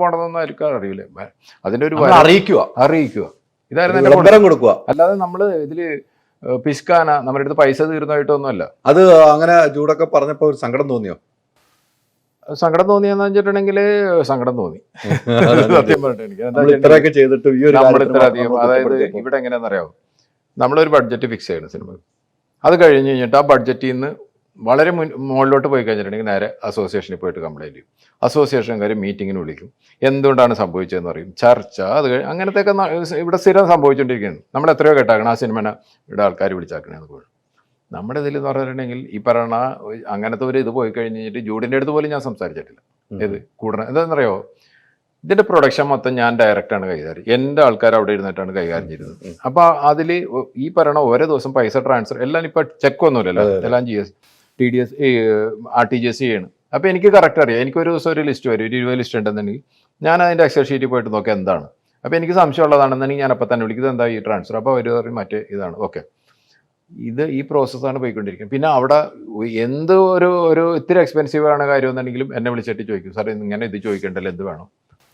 പോണതൊന്നും ആർക്കും അറിയില്ല. അതിന്റെ ഒരു അറിയിക്കുക ഇതായിരുന്നു വിളംബരം കൊടുക്കുക. അല്ലാതെ നമ്മള് ഇതില് പിസ്കാന നമ്മുടെ അടുത്ത് പൈസ തീർന്നതായിട്ടൊന്നുമല്ല. അത് അങ്ങനെ ചൂടൊക്കെ പറഞ്ഞപ്പോ ഒരു സങ്കടം തോന്നിയോ? സങ്കടം തോന്നിയെന്ന് വെച്ചിട്ടുണ്ടെങ്കിൽ സങ്കടം തോന്നി സത്യം പറഞ്ഞിട്ട്. എനിക്ക് ഇത്രയൊക്കെ ചെയ്തിട്ട് നമ്മളിത്രയധികം, അതായത് ഇവിടെ എങ്ങനെയാണെന്നറിയാമോ, നമ്മളൊരു ബഡ്ജറ്റ് ഫിക്സ് ചെയ്യണം സിനിമ. അത് കഴിഞ്ഞ് കഴിഞ്ഞിട്ട് ആ ബഡ്ജറ്റിൽ നിന്ന് വളരെ മുകളിലോട്ട് പോയി കഴിഞ്ഞിട്ടുണ്ടെങ്കിൽ നേരെ അസോസിയേഷനിൽ പോയിട്ട് കംപ്ലൈൻറ്റ് ചെയ്യും. അസോസിയേഷൻകാർ മീറ്റിങ്ങിന് വിളിക്കും, എന്തുകൊണ്ടാണ് സംഭവിച്ചതെന്ന് പറയും, ചർച്ച. അത് അങ്ങനത്തെയൊക്കെ ഇവിടെ സ്ഥിരം സംഭവിച്ചുകൊണ്ടിരിക്കുകയാണ്. നമ്മൾ എത്രയോ കേട്ടാക്കണം ആ സിനിമനെ ഇവിടെ ആൾക്കാർ വിളിച്ചാക്കണേന്ന് പോലും. നമ്മുടെ ഇതിൽ എന്ന് പറഞ്ഞിട്ടുണ്ടെങ്കിൽ ഈ പറയണ അങ്ങനത്തെ ഒരു ഇത് പോയി കഴിഞ്ഞിട്ട് ജൂഡിൻ്റെ അടുത്ത് പോലും ഞാൻ സംസാരിച്ചിട്ടില്ല. ഇത് കൂടണം എന്താണെന്നറിയോ, ഇതിൻ്റെ പ്രൊഡക്ഷൻ മൊത്തം ഞാൻ ഡയറക്റ്റാണ് കൈകാര്യം, എൻ്റെ ആൾക്കാർ അവിടെ ഇരുന്നിട്ടാണ് കൈകാര്യം ചെയ്തത്. അപ്പോൾ അതിൽ ഈ പറയണ ഓരോ ദിവസം പൈസ ട്രാൻസ്ഫർ എല്ലാം ഇപ്പോൾ ചെക്കൊന്നുമില്ലല്ലോ, എല്ലാം GS TDS RTGS ചെയ്യണം. അപ്പോൾ എനിക്ക് കറക്റ്റ് അറിയാം. എനിക്കൊരു ദിവസം ഒരു ലിസ്റ്റ് വരും, 20 ലിസ്റ്റ് ഉണ്ടെന്നുണ്ടെങ്കിൽ ഞാൻ അതിൻ്റെ എക്സൽ ഷീറ്റിൽ പോയിട്ട് നോക്കാം എന്താണ്. അപ്പോൾ എനിക്ക് സംശയമുള്ളതാണെന്നുണ്ടെങ്കിൽ ഞാൻ അപ്പോൾ തന്നെ വിളിക്കുന്നത് എന്താ ഈ ട്രാൻസ്ഫർ. അപ്പോൾ അവർ പറയും മറ്റേ ഇതാണ്. ഓക്കെ, ഈ പ്രോസസ്സാണ് പോയിക്കൊണ്ടിരിക്കുന്നത്. പിന്നെ അവിടെ എന്ത് ഒരു ഇത്തിരി എക്സ്പെൻസീവ് ആണ് കാര്യം എന്നുണ്ടെങ്കിലും എന്നെ വിളിച്ചിട്ട് ചോദിക്കും, സാറേ ഇങ്ങനെ ഇത് ചോദിക്കണ്ടല്ലോ, എന്ത് വേണം.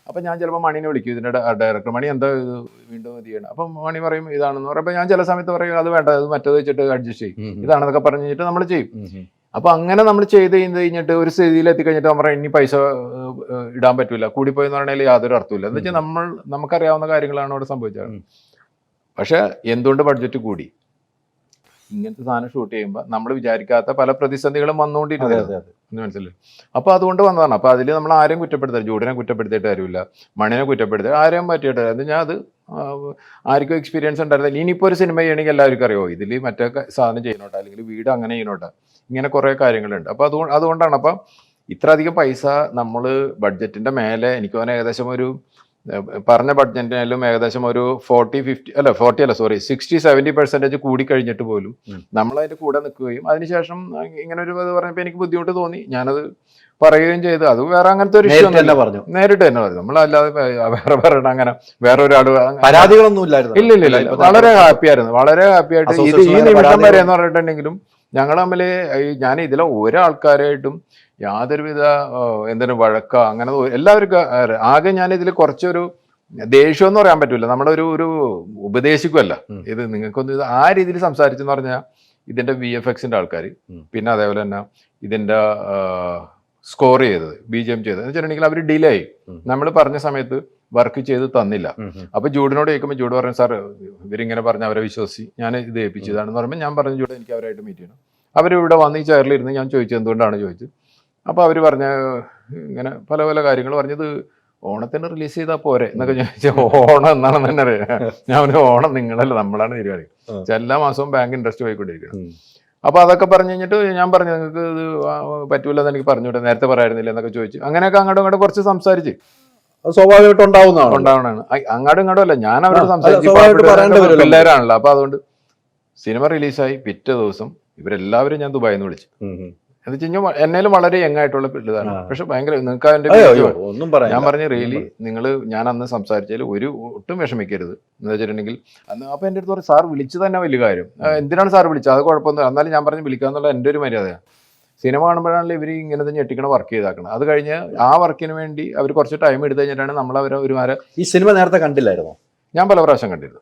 അപ്പം ഞാൻ ചിലപ്പോൾ മണീനെ വിളിക്കും, ഇതിൻ്റെ ഡയറക്ടർ, മണി എന്താ ഇത് വീണ്ടും ഇത് ചെയ്യണം. അപ്പം മണി പറയും ഇതാണെന്ന് പറയുമ്പോൾ ഞാൻ ചില സമയത്ത് പറയും അത് വേണ്ട, അത് മറ്റേത് വെച്ചിട്ട് അഡ്ജസ്റ്റ് ചെയ്യും, ഇതാണെന്നൊക്കെ പറഞ്ഞു കഴിഞ്ഞിട്ട് നമ്മൾ ചെയ്യും. അപ്പോൾ അങ്ങനെ നമ്മൾ ചെയ്ത് കഴിഞ്ഞിട്ട് ഒരു സ്ഥിതിയിൽ എത്തിക്കഴിഞ്ഞിട്ട് നമ്മൾ ഇനി പൈസ ഇടാൻ പറ്റില്ല, കൂടിപ്പോയെന്ന് പറഞ്ഞാൽ യാതൊരു അർത്ഥമില്ല. എന്ന് വെച്ചാൽ നമുക്കറിയാവുന്ന കാര്യങ്ങളാണ് അവിടെ സംഭവിച്ചത്. പക്ഷേ എന്തുകൊണ്ട് ബഡ്ജറ്റ് കൂടി? ഇങ്ങനത്തെ സാധനം ഷൂട്ട് ചെയ്യുമ്പോൾ നമ്മൾ വിചാരിക്കാത്ത പല പ്രതിസന്ധികളും വന്നുകൊണ്ടിരുന്നത് മനസ്സിലായി. അപ്പോൾ അതുകൊണ്ട് വന്നതാണ്. അപ്പോൾ അതിൽ നമ്മൾ ആരെയും കുറ്റപ്പെടുത്തില്ല, ജൂഡിനെ കുറ്റപ്പെടുത്തിയിട്ട് കാര്യമില്ല, മണിനെ കുറ്റപ്പെടുത്തി ആരെയും പറ്റിയിട്ട്. അത് ഞാൻ അത് ആർക്കും എക്സ്പീരിയൻസ് ഉണ്ടായിരുന്നില്ല. ഇനിയിപ്പോൾ ഒരു സിനിമ ചെയ്യണമെങ്കിൽ എല്ലാവർക്കും അറിയുമോ ഇതിൽ മറ്റേ സാധനം ചെയ്യണോട്ടെ, അല്ലെങ്കിൽ വീട് അങ്ങനെ ചെയ്യണോട്ടെ, ഇങ്ങനെ കുറേ കാര്യങ്ങളുണ്ട്. അപ്പോൾ അതുകൊണ്ടാണ്. അപ്പം ഇത്ര അധികം പൈസ നമ്മൾ ബഡ്ജറ്റിൻ്റെ മേലെ എനിക്ക് തോന്നുന്നു ഏകദേശം ഒരു പറഞ്ഞ ബഡ്ജറ്റിനായാലും ഏകദേശം ഒരു 60-70% കൂടിക്കഴിഞ്ഞിട്ട് പോലും നമ്മളതിൻ്റെ കൂടെ നിൽക്കുകയും അതിനുശേഷം ഇങ്ങനെ ഒരു ഇത് പറഞ്ഞപ്പോൾ എനിക്ക് ബുദ്ധിമുട്ട് തോന്നി, ഞാനത് പറയുകയും ചെയ്തു. അത് വേറെ അങ്ങനത്തെ ഒരു ഇഷ്യൂ നേരിട്ട് തന്നെ പറഞ്ഞു. നമ്മളല്ലാതെ വേറെ പറയണം അങ്ങനെ വേറെ ഒരാൾ പരാതികളൊന്നും ഇല്ലായിരുന്നു. ഇല്ല, വളരെ ഹാപ്പിയായിരുന്നു, വളരെ ഹാപ്പിയായിട്ട്. ഇത് ഈ നിമിഷം വരെ എന്ന് പറഞ്ഞിട്ടുണ്ടെങ്കിലും ഞങ്ങൾ തമ്മിൽ ഞാൻ ഇതിലെ ഒരാൾക്കാരായിട്ടും യാതൊരുവിധ എന്തിനും വഴക്ക അങ്ങനെ എല്ലാവർക്കും ആകെ ഞാൻ ഇതിൽ കുറച്ചൊരു ദേഷ്യം എന്ന് പറയാൻ പറ്റില്ല, നമ്മുടെ ഒരു ഉപദേശിക്കുമല്ല ഇത് നിങ്ങൾക്കൊന്നും ഇത് ആ രീതിയിൽ സംസാരിച്ചെന്ന് പറഞ്ഞാൽ ഇതിന്റെ VFXന്റെ ആൾക്കാർ, പിന്നെ അതേപോലെ തന്നെ ഇതിന്റെ സ്കോർ ചെയ്തത് BGM ചെയ്തത് എന്ന് വെച്ചിട്ടുണ്ടെങ്കിൽ അവർ ഡിലേ ആയി, നമ്മൾ പറഞ്ഞ സമയത്ത് വർക്ക് ചെയ്ത് തന്നില്ല. അപ്പൊ ജൂഡിനോട് ചോദിക്കുമ്പോൾ ജൂഡ് പറഞ്ഞു, സാർ ഇവരിങ്ങനെ പറഞ്ഞ് അവരെ വിശ്വസിച്ച് ഞാൻ ഇത് ഏൽപ്പിച്ചതാണെന്ന് പറയുമ്പോൾ ഞാൻ പറഞ്ഞു ജൂഡ് എനിക്ക് അവരായിട്ട് മീറ്റ് ചെയ്യണം. അവരിവിടെ വന്ന് ഈ ചെയറിലിരുന്ന് ഞാൻ ചോദിച്ചു എന്തുകൊണ്ടാണ് ചോദിച്ചത്. അപ്പോൾ അവർ പറഞ്ഞ ഇങ്ങനെ പല പല കാര്യങ്ങൾ പറഞ്ഞത്, ഓണത്തിന് റിലീസ് ചെയ്താൽ പോരെ എന്നൊക്കെ ചോദിച്ചാൽ ഓണം എന്നാണെന്ന് തന്നെ അറിയാം. ഞാൻ ഓണം നിങ്ങളല്ല നമ്മളാണ് തീരുമാനിക്കുന്നത്, എല്ലാ മാസവും ബാങ്ക് ഇൻട്രസ്റ്റ് പോയിക്കൊണ്ടിരിക്കണം. അപ്പോൾ അതൊക്കെ പറഞ്ഞു കഴിഞ്ഞിട്ട് ഞാൻ പറഞ്ഞു നിങ്ങൾക്ക് ഇത് പറ്റൂലെന്ന് എനിക്ക് പറഞ്ഞുവിട്ടെ, നേരത്തെ പറയായിരുന്നില്ല എന്നൊക്കെ ചോദിച്ചു. അങ്ങനെയൊക്കെ അങ്ങോട്ടും ഇങ്ങോട്ടും കുറച്ച് സംസാരിച്ച് സ്വാഭാവികമായിട്ട് ഉണ്ടാവുന്നതാണ്. അങ്ങോട്ടും ഇങ്ങോട്ടും അല്ല, ഞാൻ അവരോട് സംസാരിച്ചു, പിള്ളേരാണല്ലോ. അപ്പോൾ അതുകൊണ്ട് സിനിമ റിലീസായി പിറ്റേ ദിവസം ഇവരെല്ലാവരും ഞാൻ ദുബായിൽ നിന്ന് വിളിച്ചു. എന്ന് വെച്ച് കഴിഞ്ഞാൽ എന്നേലും വളരെ യങ് ആയിട്ടുള്ള ഇതാണ്, പക്ഷെ ഭയങ്കര നിങ്ങൾക്ക് അതിന്റെ ഞാൻ പറഞ്ഞു റിയലി നിങ്ങൾ ഞാൻ അന്ന് സംസാരിച്ചാൽ ഒട്ടും വിഷമിക്കരുത് എന്ന് വെച്ചിട്ടുണ്ടെങ്കിൽ അന്ന്. അപ്പോൾ എൻ്റെ അടുത്ത് പറഞ്ഞു സാർ വിളിച്ചു തന്നെ വലിയ കാര്യം, എന്തിനാണ് സാർ വിളിച്ചത്, അത് കുഴപ്പമൊന്നും. എന്നാലും ഞാൻ പറഞ്ഞു വിളിക്കാന്നുള്ള എൻ്റെ ഒരു മര്യാദയാണ്. സിനിമ കാണുമ്പോഴാണല്ലോ ഇവർ ഇങ്ങനത്തെ ഞെട്ടിക്കണ വർക്ക് ചെയ്താക്കണം. അത് കഴിഞ്ഞ് ആ വർക്കിന് വേണ്ടി അവർ കുറച്ച് ടൈം എടുത്തു കഴിഞ്ഞിട്ടാണ് നമ്മൾ അവരെ ഈ സിനിമ നേരത്തെ കണ്ടില്ലായിരുന്നോ? ഞാൻ പല പ്രാവശ്യം കണ്ടിരുന്നു.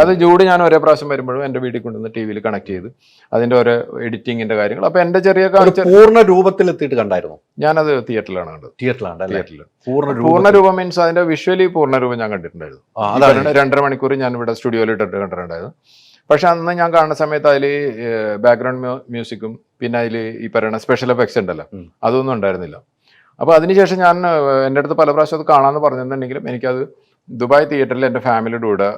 അത് ജൂഡ് ഞാൻ ഒരേ പ്രാവശ്യം വരുമ്പോഴും എൻ്റെ വീട്ടിൽ കൊണ്ടുവന്ന് TV കണക്ട് ചെയ്ത് അതിൻ്റെ ഓരോ എഡിറ്റിങ്ങിന്റെ കാര്യങ്ങൾ. അപ്പൊ എൻ്റെ ചെറിയ പൂർണ്ണ രൂപത്തിൽ എത്തിയിട്ട് കണ്ടായിരുന്നു. ഞാനത് തിയേറ്ററിലാണ് കണ്ടത്. തിയേറ്ററിൽ പൂർണ്ണ രൂപം മീൻസ് അതിന്റെ വിഷ്വലി പൂർണ്ണ രൂപം ഞാൻ കണ്ടിട്ടുണ്ടായിരുന്നു. 2.5 മണിക്കൂർ ഞാൻ ഇവിടെ സ്റ്റുഡിയോയിൽ ഇട്ടിട്ട് കണ്ടിട്ടുണ്ടായിരുന്നു. പക്ഷെ അന്ന് ഞാൻ കാണുന്ന സമയത്ത് അതിൽ ബാക്ക്ഗ്രൗണ്ട് മ്യൂസിക്കും പിന്നെ അതിൽ ഈ പറയുന്ന സ്പെഷ്യൽ എഫക്ട്സ് ഉണ്ടല്ലോ, അതൊന്നും ഉണ്ടായിരുന്നില്ല. അപ്പോൾ അതിനുശേഷം ഞാൻ എൻ്റെ അടുത്ത് പല പ്രാവശ്യം അത് കാണാമെന്ന് പറഞ്ഞിട്ടുണ്ടെങ്കിലും എനിക്കത് ദുബായ് തിയേറ്ററിൽ എൻ്റെ ഫാമിലിയുടെ കൂടെ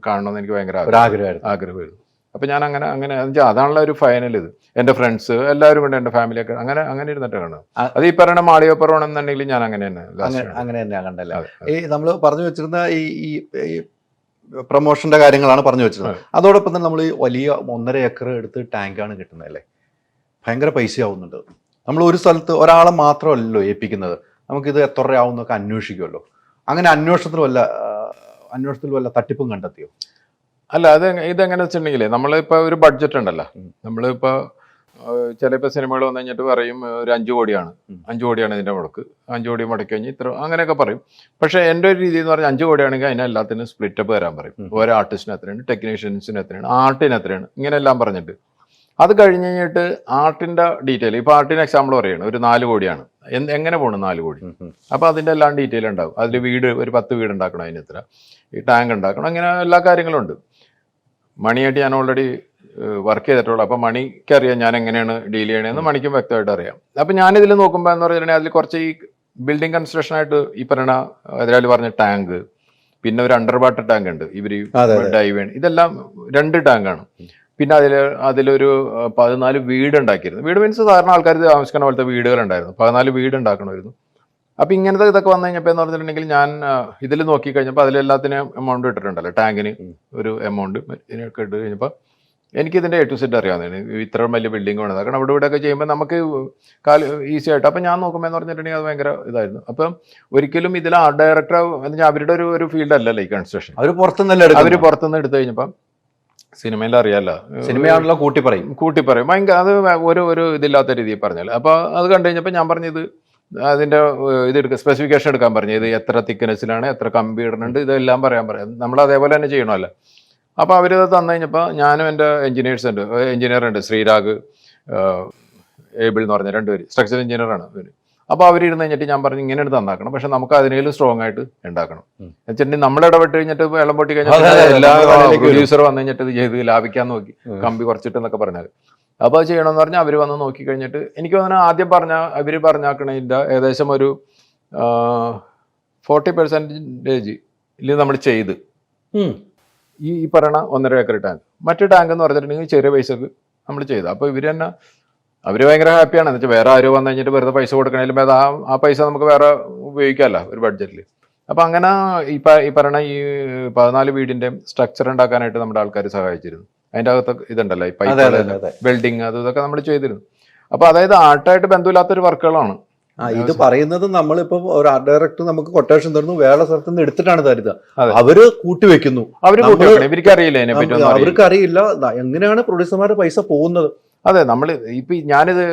കാണണമെന്ന് എനിക്ക് ഭയങ്കര ആഗ്രഹമായിരുന്നു. അപ്പം ഞാൻ അങ്ങനെ അതാണല്ലോ ഒരു ഫൈനൽ. ഇത് എൻ്റെ ഫ്രണ്ട്സ് എല്ലാവരും കൊണ്ട് എൻ്റെ ഫാമിലിയൊക്കെ അങ്ങനെ ഇരുന്നിട്ട് കാണുക. അത് ഈ പറയുന്ന മാളികപ്പുറം എന്നുണ്ടെങ്കിൽ ഞാൻ അങ്ങനെ തന്നെയാണ് കണ്ടല്ലേ. ഈ നമ്മൾ പറഞ്ഞു വെച്ചിരുന്ന ഈ പ്രൊമോഷന്റെ കാര്യങ്ങളാണ് പറഞ്ഞു വെച്ചിരുന്നത്. അതോടൊപ്പം തന്നെ നമ്മൾ വലിയ 1.5 ഏക്കർ എടുത്ത് ടാങ്കാണ് കിട്ടുന്നത് അല്ലേ, ഭയങ്കര പൈസയാവുന്നുണ്ട്. നമ്മൾ ഒരു സ്ഥലത്ത് ഒരാളെ മാത്രമല്ലല്ലോ ഏൽപ്പിക്കുന്നത്, നമുക്കിത് എത്ര രൂപയാവും എന്നൊക്കെ അന്വേഷിക്കുമല്ലോ. അങ്ങനെ അന്വേഷണത്തിൽ വല്ല തട്ടിപ്പും കണ്ടെത്തിയോ? അല്ല, ഇതെങ്ങനെ വെച്ചിട്ടുണ്ടെങ്കിൽ നമ്മളിപ്പോൾ ഒരു ബഡ്ജറ്റ് ഉണ്ടല്ലോ, നമ്മളിപ്പോൾ ചിലപ്പോൾ സിനിമകൾ വന്നു കഴിഞ്ഞിട്ട് പറയും ഒരു 5 കോടിയാണ് 5 കോടിയാണ് ഇതിൻ്റെ മുടക്ക് 5 കോടി മുടക്കി കഴിഞ്ഞ് ഇത്ര അങ്ങനെയൊക്കെ പറയും. പക്ഷേ എൻ്റെ ഒരു രീതി എന്ന് പറഞ്ഞാൽ 5 കോടിയാണെങ്കിൽ അതിനെ എല്ലാത്തിനും സ്പ്ലിറ്റപ്പ് തരാൻ പറയും. ഓരോ ആർട്ടിസ്റ്റിന് എത്രയാണ്, ടെക്നീഷ്യൻസിന് എത്രയാണ്, ആർട്ടിന് എത്രയാണ്, ഇങ്ങനെയെല്ലാം പറഞ്ഞിട്ട് അത് കഴിഞ്ഞ് കഴിഞ്ഞിട്ട് ആർട്ടിൻ്റെ ഡീറ്റെയിൽ, ഇപ്പോൾ ആർട്ടിന് എക്സാമ്പിൾ പറയുകയാണ് ഒരു 4 കോടിയാണ്, എങ്ങനെ പോകണം 4 കോടി, അപ്പോൾ അതിൻ്റെ എല്ലാം ഡീറ്റെയിൽ ഉണ്ടാവും. അതിൽ വീട് ഒരു 10 വീട് ഉണ്ടാക്കണം, അതിന് എത്ര, ഈ ടാങ്ക് ഉണ്ടാക്കണം, അങ്ങനെ എല്ലാ കാര്യങ്ങളും ഉണ്ട്. മണിയായിട്ട് ഞാൻ ഓൾറെഡി വർക്ക് ചെയ്തിട്ടുള്ളൂ. അപ്പോൾ മണിക്ക് അറിയാം ഞാൻ എങ്ങനെയാണ് ഡീൽ ചെയ്യണമെന്ന് മണിക്കും വ്യക്തമായിട്ട് അറിയാം. അപ്പോൾ ഞാനിതിൽ നോക്കുമ്പോൾ എന്ന് പറഞ്ഞിട്ടുണ്ടെങ്കിൽ അതിൽ കുറച്ച് ഈ ബിൽഡിംഗ് കൺസ്ട്രക്ഷനായിട്ട് ഈ പറയുന്ന അതിൽ പറഞ്ഞ ടാങ്ക്, പിന്നെ ഒരു അണ്ടർ വാട്ടർ ടാങ്ക് ഉണ്ട്, ഇവർ ഡൈവ്, ഇതെല്ലാം 2 ടാങ്കാണ്. പിന്നെ അതിലൊരു 14 വീട് ഉണ്ടാക്കിയിരുന്നു. വീട് മീൻസ് സാധാരണ ആൾക്കാർ താമസിക്കുന്ന പോലത്തെ വീടുകളുണ്ടായിരുന്നു. 14 വീട് ഉണ്ടാക്കണമായിരുന്നു. അപ്പോൾ ഇങ്ങനത്തെ ഇതൊക്കെ വന്നു കഴിഞ്ഞപ്പോൾ എന്ന് പറഞ്ഞിട്ടുണ്ടെങ്കിൽ ഞാൻ ഇതിൽ നോക്കിക്കഴിഞ്ഞപ്പോൾ അതിലെല്ലാത്തിനും എമൗണ്ട് ഇട്ടിട്ടുണ്ടല്ലോ, ടാങ്കിന് ഒരു എമൗണ്ട് ഇതിനൊക്കെ ഇട്ട് കഴിഞ്ഞപ്പോൾ എനിക്കിതിൻ്റെ A to Z അറിയാവുന്നതാണ്. ഇത്ര വലിയ ബിൽഡിംഗ് വേണം, കാരണം അവിടെ ഇവിടെയൊക്കെ ചെയ്യുമ്പോൾ നമുക്ക് ഈസി ആയിട്ട്. അപ്പം ഞാൻ നോക്കുമ്പോൾ എന്ന് പറഞ്ഞിട്ടുണ്ടെങ്കിൽ അത് ഭയങ്കര ഇതായിരുന്നു. അപ്പം ഒരിക്കലും ഇതിൽ ആർട്ട് ഡയറക്ടർ അവരുടെ ഒരു ഫീൽഡ് അല്ലല്ലോ ഈ കൺസ്ട്രക്ഷൻ. അവർ പുറത്തുനിന്ന് എടുത്തു കഴിഞ്ഞപ്പം സിനിമയിൽ അറിയാമല്ലോ, സിനിമയാണല്ലോ കൂട്ടി പറയും ഭയങ്കര അത് ഒരു ഇതില്ലാത്ത രീതിയിൽ പറഞ്ഞാൽ. അപ്പോൾ അത് കണ്ടു കഴിഞ്ഞപ്പോൾ ഞാൻ പറഞ്ഞത് അതിൻ്റെ സ്പെസിഫിക്കേഷൻ എടുക്കാൻ പറഞ്ഞു, ഇത് എത്ര തിക്നെസ്സിലാണ്, എത്ര കമ്പി ഇടുന്നുണ്ട്, ഇതെല്ലാം പറയാം. നമ്മൾ അതേപോലെ തന്നെ ചെയ്യണമല്ലോ. അപ്പോൾ അവരിത് തന്നു കഴിഞ്ഞപ്പോൾ ഞാനും എൻ്റെ എഞ്ചിനീയർ ഉണ്ട് ശ്രീരാഗ്, ഏബിൾ എന്ന് പറഞ്ഞ 2 പേര് സ്ട്രക്ചർ എഞ്ചിനീയറാണ് അവർ. അപ്പോൾ അവരിരുന്ന് കഴിഞ്ഞിട്ട് ഞാൻ പറഞ്ഞു ഇങ്ങനെ എടുത്ത് തന്നാക്കണം, പക്ഷെ നമുക്ക് അതിനേലും സ്ട്രോങ് ആയിട്ട് ഉണ്ടാക്കണം. വെച്ചിട്ടുണ്ടെങ്കിൽ നമ്മൾ ഇടപെട്ട് കഴിഞ്ഞിട്ട് വെള്ളം പൊട്ടി കഴിഞ്ഞാൽ എല്ലാ പ്രൊഡ്യൂസർ വന്നു കഴിഞ്ഞിട്ട് ഇത് ചെയ്ത് ലാഭിക്കാൻ നോക്കി, കമ്പി കുറച്ചിട്ട് എന്നൊക്കെ പറഞ്ഞാൽ. അപ്പോൾ അത് ചെയ്യണമെന്ന് പറഞ്ഞാൽ അവർ വന്ന് നോക്കി കഴിഞ്ഞിട്ട് എനിക്ക് തോന്നുന്നു ആദ്യം അവർ പറഞ്ഞാക്കണതിൻ്റെ ഏകദേശം ഒരു 40% നമ്മൾ ചെയ്ത് ഈ പറയണ 1.5 ഏക്കർ ടാങ്ക്. മറ്റു ടാങ്ക് എന്ന് പറഞ്ഞിട്ടുണ്ടെങ്കിൽ ചെറിയ പൈസക്ക് നമ്മൾ ചെയ്തു. അപ്പോൾ ഇവർ തന്നെ അവർ ഭയങ്കര ഹാപ്പിയാണ്. എന്ന് വെച്ചാൽ വേറെ ആരോ വന്നു കഴിഞ്ഞിട്ട് വെറുതെ പൈസ കൊടുക്കണേലും ആ പൈസ നമുക്ക് വേറെ ഉപയോഗിക്കാമല്ലോ ഒരു ബഡ്ജറ്റിൽ. അപ്പോൾ അങ്ങനെ ഈ പറയണ ഈ 14 വീടിൻ്റെ സ്ട്രക്ചർ ഉണ്ടാക്കാനായിട്ട് നമ്മുടെ ആൾക്കാർ സഹായിച്ചിരുന്നു. അതിൻ്റെ അകത്തൊക്കെ ഇതുണ്ടല്ലോ ഈ പൈപ്പ് വെൽഡിങ് ഇതൊക്കെ നമ്മൾ ചെയ്തിരുന്നു. അപ്പോൾ അതായത് ആർട്ടായിട്ട് ബന്ധമില്ലാത്തൊരു വർക്കുകളാണ്. ഇത് പറയുന്നത് നമ്മളിപ്പോ ഒരു ആർട്ട് ഡയറക്ടർ നമുക്ക് കൊട്ടേഷൻ തരുന്നു, വേറെ സ്ഥലത്ത് നിന്ന് എടുത്തിട്ടാണ് തരുന്നത്. അവര് കൂട്ടിവെക്കുന്നു, ഇവർക്കറിയില്ല അതിനെപ്പറ്റി, അവർക്കറിയില്ല എങ്ങനെയാണ് പ്രൊഡ്യൂസർമാരുടെ പൈസ പോകുന്നത്. അതെ, നമ്മൾ ഇപ്പം ഞാനിത്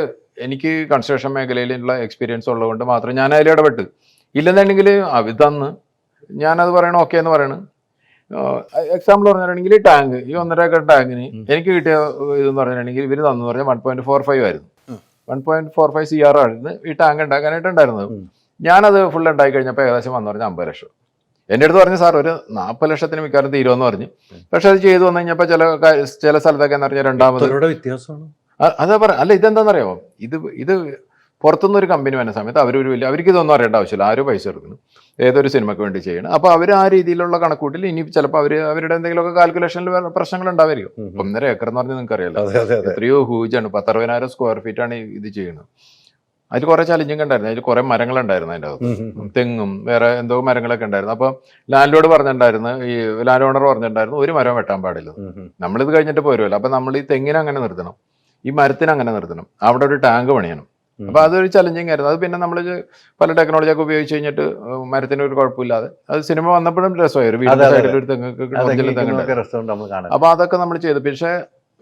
എനിക്ക് കൺസ്ട്രക്ഷൻ മേഖലയിലുള്ള എക്സ്പീരിയൻസ് ഉള്ളതുകൊണ്ട് മാത്രം ഞാൻ അതിൽ ഇടപെട്ട്. ഇല്ലെന്നുണ്ടെങ്കിൽ അവർ തന്ന് ഞാനത് പറയണം ഓക്കെ എന്ന് പറയണം. എക്സാമ്പിൾ പറഞ്ഞിട്ടുണ്ടെങ്കിൽ ഈ ടാങ്ക്, ഈ 1.5 ഏക്കർ ടാങ്കിന് എനിക്ക് കിട്ടിയ ഇതെന്ന് പറഞ്ഞിട്ടുണ്ടെങ്കിൽ ഇവർ തന്നു പറഞ്ഞാൽ 1.45 ആയിരുന്നു. 1.45 CR ആയിരുന്നു ഈ ടാങ്ക് ഉണ്ടാക്കാനായിട്ട് ഉണ്ടായിരുന്നത്. ഞാനത് ഫുൾ ഉണ്ടാക്കി കഴിഞ്ഞപ്പോൾ ഏകദേശം വന്നു പറഞ്ഞാൽ 50 ലക്ഷം. എൻ്റെ അടുത്ത് പറഞ്ഞു സാർ ഒരു 40 ലക്ഷത്തിന് മിക്കവാറും തീരുമെന്ന് പറഞ്ഞു. പക്ഷെ അത് ചെയ്തു വന്നു കഴിഞ്ഞപ്പോൾ ചില സ്ഥലത്തൊക്കെ എന്ന് പറഞ്ഞാൽ രണ്ടാമത് വ്യത്യാസമാണ്. അതാ പറയാം. അല്ല, ഇതെന്താണെന്നറിയാമോ, ഇത് പുറത്തുനിന്ന് ഒരു കമ്പനി വരുന്ന സമയത്ത് അവർക്ക് ഇതൊന്നും അറിയേണ്ട ആവശ്യമില്ല. ആരും പൈസ എടുക്കണം, ഏതൊരു സിനിമയ്ക്ക് വേണ്ടി ചെയ്യണം. അപ്പോൾ അവർ ആ രീതിയിലുള്ള കണക്കൂട്ടിൽ ഇനി ചിലപ്പോൾ അവരുടെ എന്തെങ്കിലുമൊക്കെ കാൽക്കുലേഷനിൽ പ്രശ്നങ്ങൾ ഉണ്ടാവായിരിക്കും. 1.5 ഏക്കർ എന്ന് പറഞ്ഞാൽ നിങ്ങൾക്ക് അറിയാലോ, എത്രയോ ഹൂജാണ്. 10,60,000 സ്ക്വയർ ഫീറ്റാണ് ഇത് ചെയ്യുന്നത്. അതിൽ കുറേ ചലഞ്ചിങ് ഉണ്ടായിരുന്നു. അതിൽ കുറേ മരങ്ങളുണ്ടായിരുന്നു അതിൻ്റെ അകത്ത്, തെങ്ങും വേറെ എന്തോ മരങ്ങളൊക്കെ ഉണ്ടായിരുന്നു. അപ്പോൾ ലാൻഡ് ഓണർ പറഞ്ഞിട്ടുണ്ടായിരുന്നു ഒരു മരം വെട്ടാൻ പാടില്ല, നമ്മളിത് കഴിഞ്ഞിട്ട് പോരുമല്ലോ. അപ്പോൾ നമ്മൾ ഈ തെങ്ങിനെ അങ്ങനെ നിർത്തണം, ഈ മരത്തിന് അങ്ങനെ നിർത്തണം, അവിടെ ഒരു ടാങ്ക് പണിയണം. അപ്പോൾ അതൊരു ചലഞ്ചിങ് ആയിരുന്നു. അത് പിന്നെ നമ്മൾ പല ടെക്നോളജിയൊക്കെ ഉപയോഗിച്ച് കഴിഞ്ഞിട്ട് മരത്തിന് ഒരു കുഴപ്പമില്ലാതെ അത് സിനിമ വന്നപ്പോഴും രസമായി. ഒരു വീടിന്റെ സൈഡിൽ ഒരു തെങ്ങ്. അപ്പോൾ അതൊക്കെ നമ്മൾ ചെയ്തു. പക്ഷേ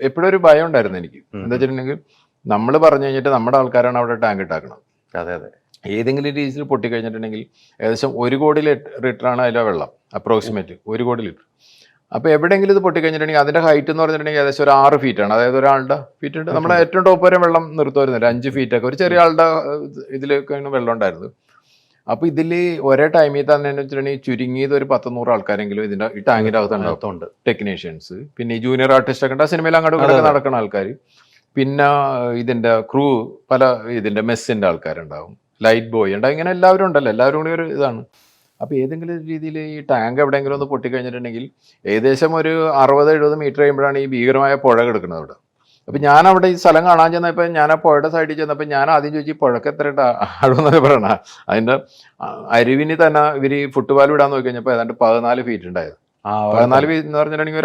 എപ്പോഴും ഒരു ഭയം ഉണ്ടായിരുന്നു എനിക്ക്. എന്താ വെച്ചിട്ടുണ്ടെങ്കിൽ നമ്മൾ പറഞ്ഞു കഴിഞ്ഞിട്ട് നമ്മുടെ ആൾക്കാരാണ് അവിടെ ടാങ്ക് ഇട്ടാക്കണം. ഏതെങ്കിലും രീതിയിൽ പൊട്ടിക്കഴിഞ്ഞിട്ടുണ്ടെങ്കിൽ ഏകദേശം 1 കോടി ലിറ്ററാണ് അതിലെ വെള്ളം, അപ്രോക്സിമേറ്റ് 1 കോടി ലിറ്റർ. അപ്പോൾ എവിടെയെങ്കിലും ഇത് പൊട്ടിക്കഴിഞ്ഞിട്ടുണ്ടെങ്കിൽ അതിൻ്റെ ഹൈറ്റ് എന്ന് പറഞ്ഞിട്ടുണ്ടെങ്കിൽ ഏകദേശം ഒരു 6 ഫീറ്റാണ്. അതായത് ഒരാളുടെ ഫീറ്റ് ഉണ്ട്. നമ്മുടെ ഏറ്റവും ടോപ്പ് വരെ വെള്ളം നിർത്തുമായിരുന്നില്ല, 5 ഫീറ്റൊക്കെ ഒരു ചെറിയ ആളുടെ ഇതിലൊക്കെയാണ് വെള്ളം ഉണ്ടായിരുന്നത്. അപ്പോൾ ഇതിൽ ഒരേ ടൈമിൽ തന്നെ വെച്ചിട്ടുണ്ടെങ്കിൽ ചുരുങ്ങിയത് ഒരു 100-100 ആൾക്കാരെങ്കിലും ഇതിൻ്റെ ഈ ടാങ്കിൻ്റെ അകത്തുണ്ടാകുന്നുണ്ട്. ടെക്നീഷ്യൻസ്, പിന്നെ ഈ ജൂനിയർ ആർട്ടിസ്റ്റ് ഒക്കെ ഉണ്ട്, സിനിമയിൽ അങ്ങോട്ടും ഇങ്ങോട്ടൊക്കെ നടക്കുന്ന ആൾക്കാർ, പിന്നെ ഇതിൻ്റെ ക്രൂ, പല ഇതിൻ്റെ മെസ്സിൻ്റെ ആൾക്കാരുണ്ടാവും, ലൈറ്റ് ബോയ് ഉണ്ടാവും, ഇങ്ങനെ എല്ലാവരും ഉണ്ടല്ലോ, എല്ലാവരും കൂടി ഒരു ഇതാണ്. അപ്പോൾ ഏതെങ്കിലും രീതിയിൽ ഈ ടാങ്ക് എവിടെയെങ്കിലും ഒന്ന് പൊട്ടിക്കഴിഞ്ഞിട്ടുണ്ടെങ്കിൽ ഏകദേശം ഒരു 60-70 മീറ്റർ കഴിയുമ്പോഴാണ് ഈ ഭീകരമായ പുഴ കിടക്കുന്നത് അവിടെ. അപ്പോൾ ഞാൻ അവിടെ ഈ സ്ഥലം കാണാൻ ചെന്നപ്പോൾ ഞാൻ ആ പുഴയുടെ സൈഡിൽ ചെന്നപ്പോൾ ഞാൻ ആദ്യം ചോദിച്ചു പുഴക്ക് എത്ര ആഴമെന്നൊക്കെ പറയണ. അതിൻ്റെ അരുവിന് തന്നെ ഇവർ ഫുട്ബോൾ വിടാൻ നോക്കി കഴിഞ്ഞപ്പോൾ ഏതാണ്ട് 14 ഫീറ്റ് ഉണ്ടായത്. 14 ഫീറ്റ് എന്ന് പറഞ്ഞിട്ടുണ്ടെങ്കിൽ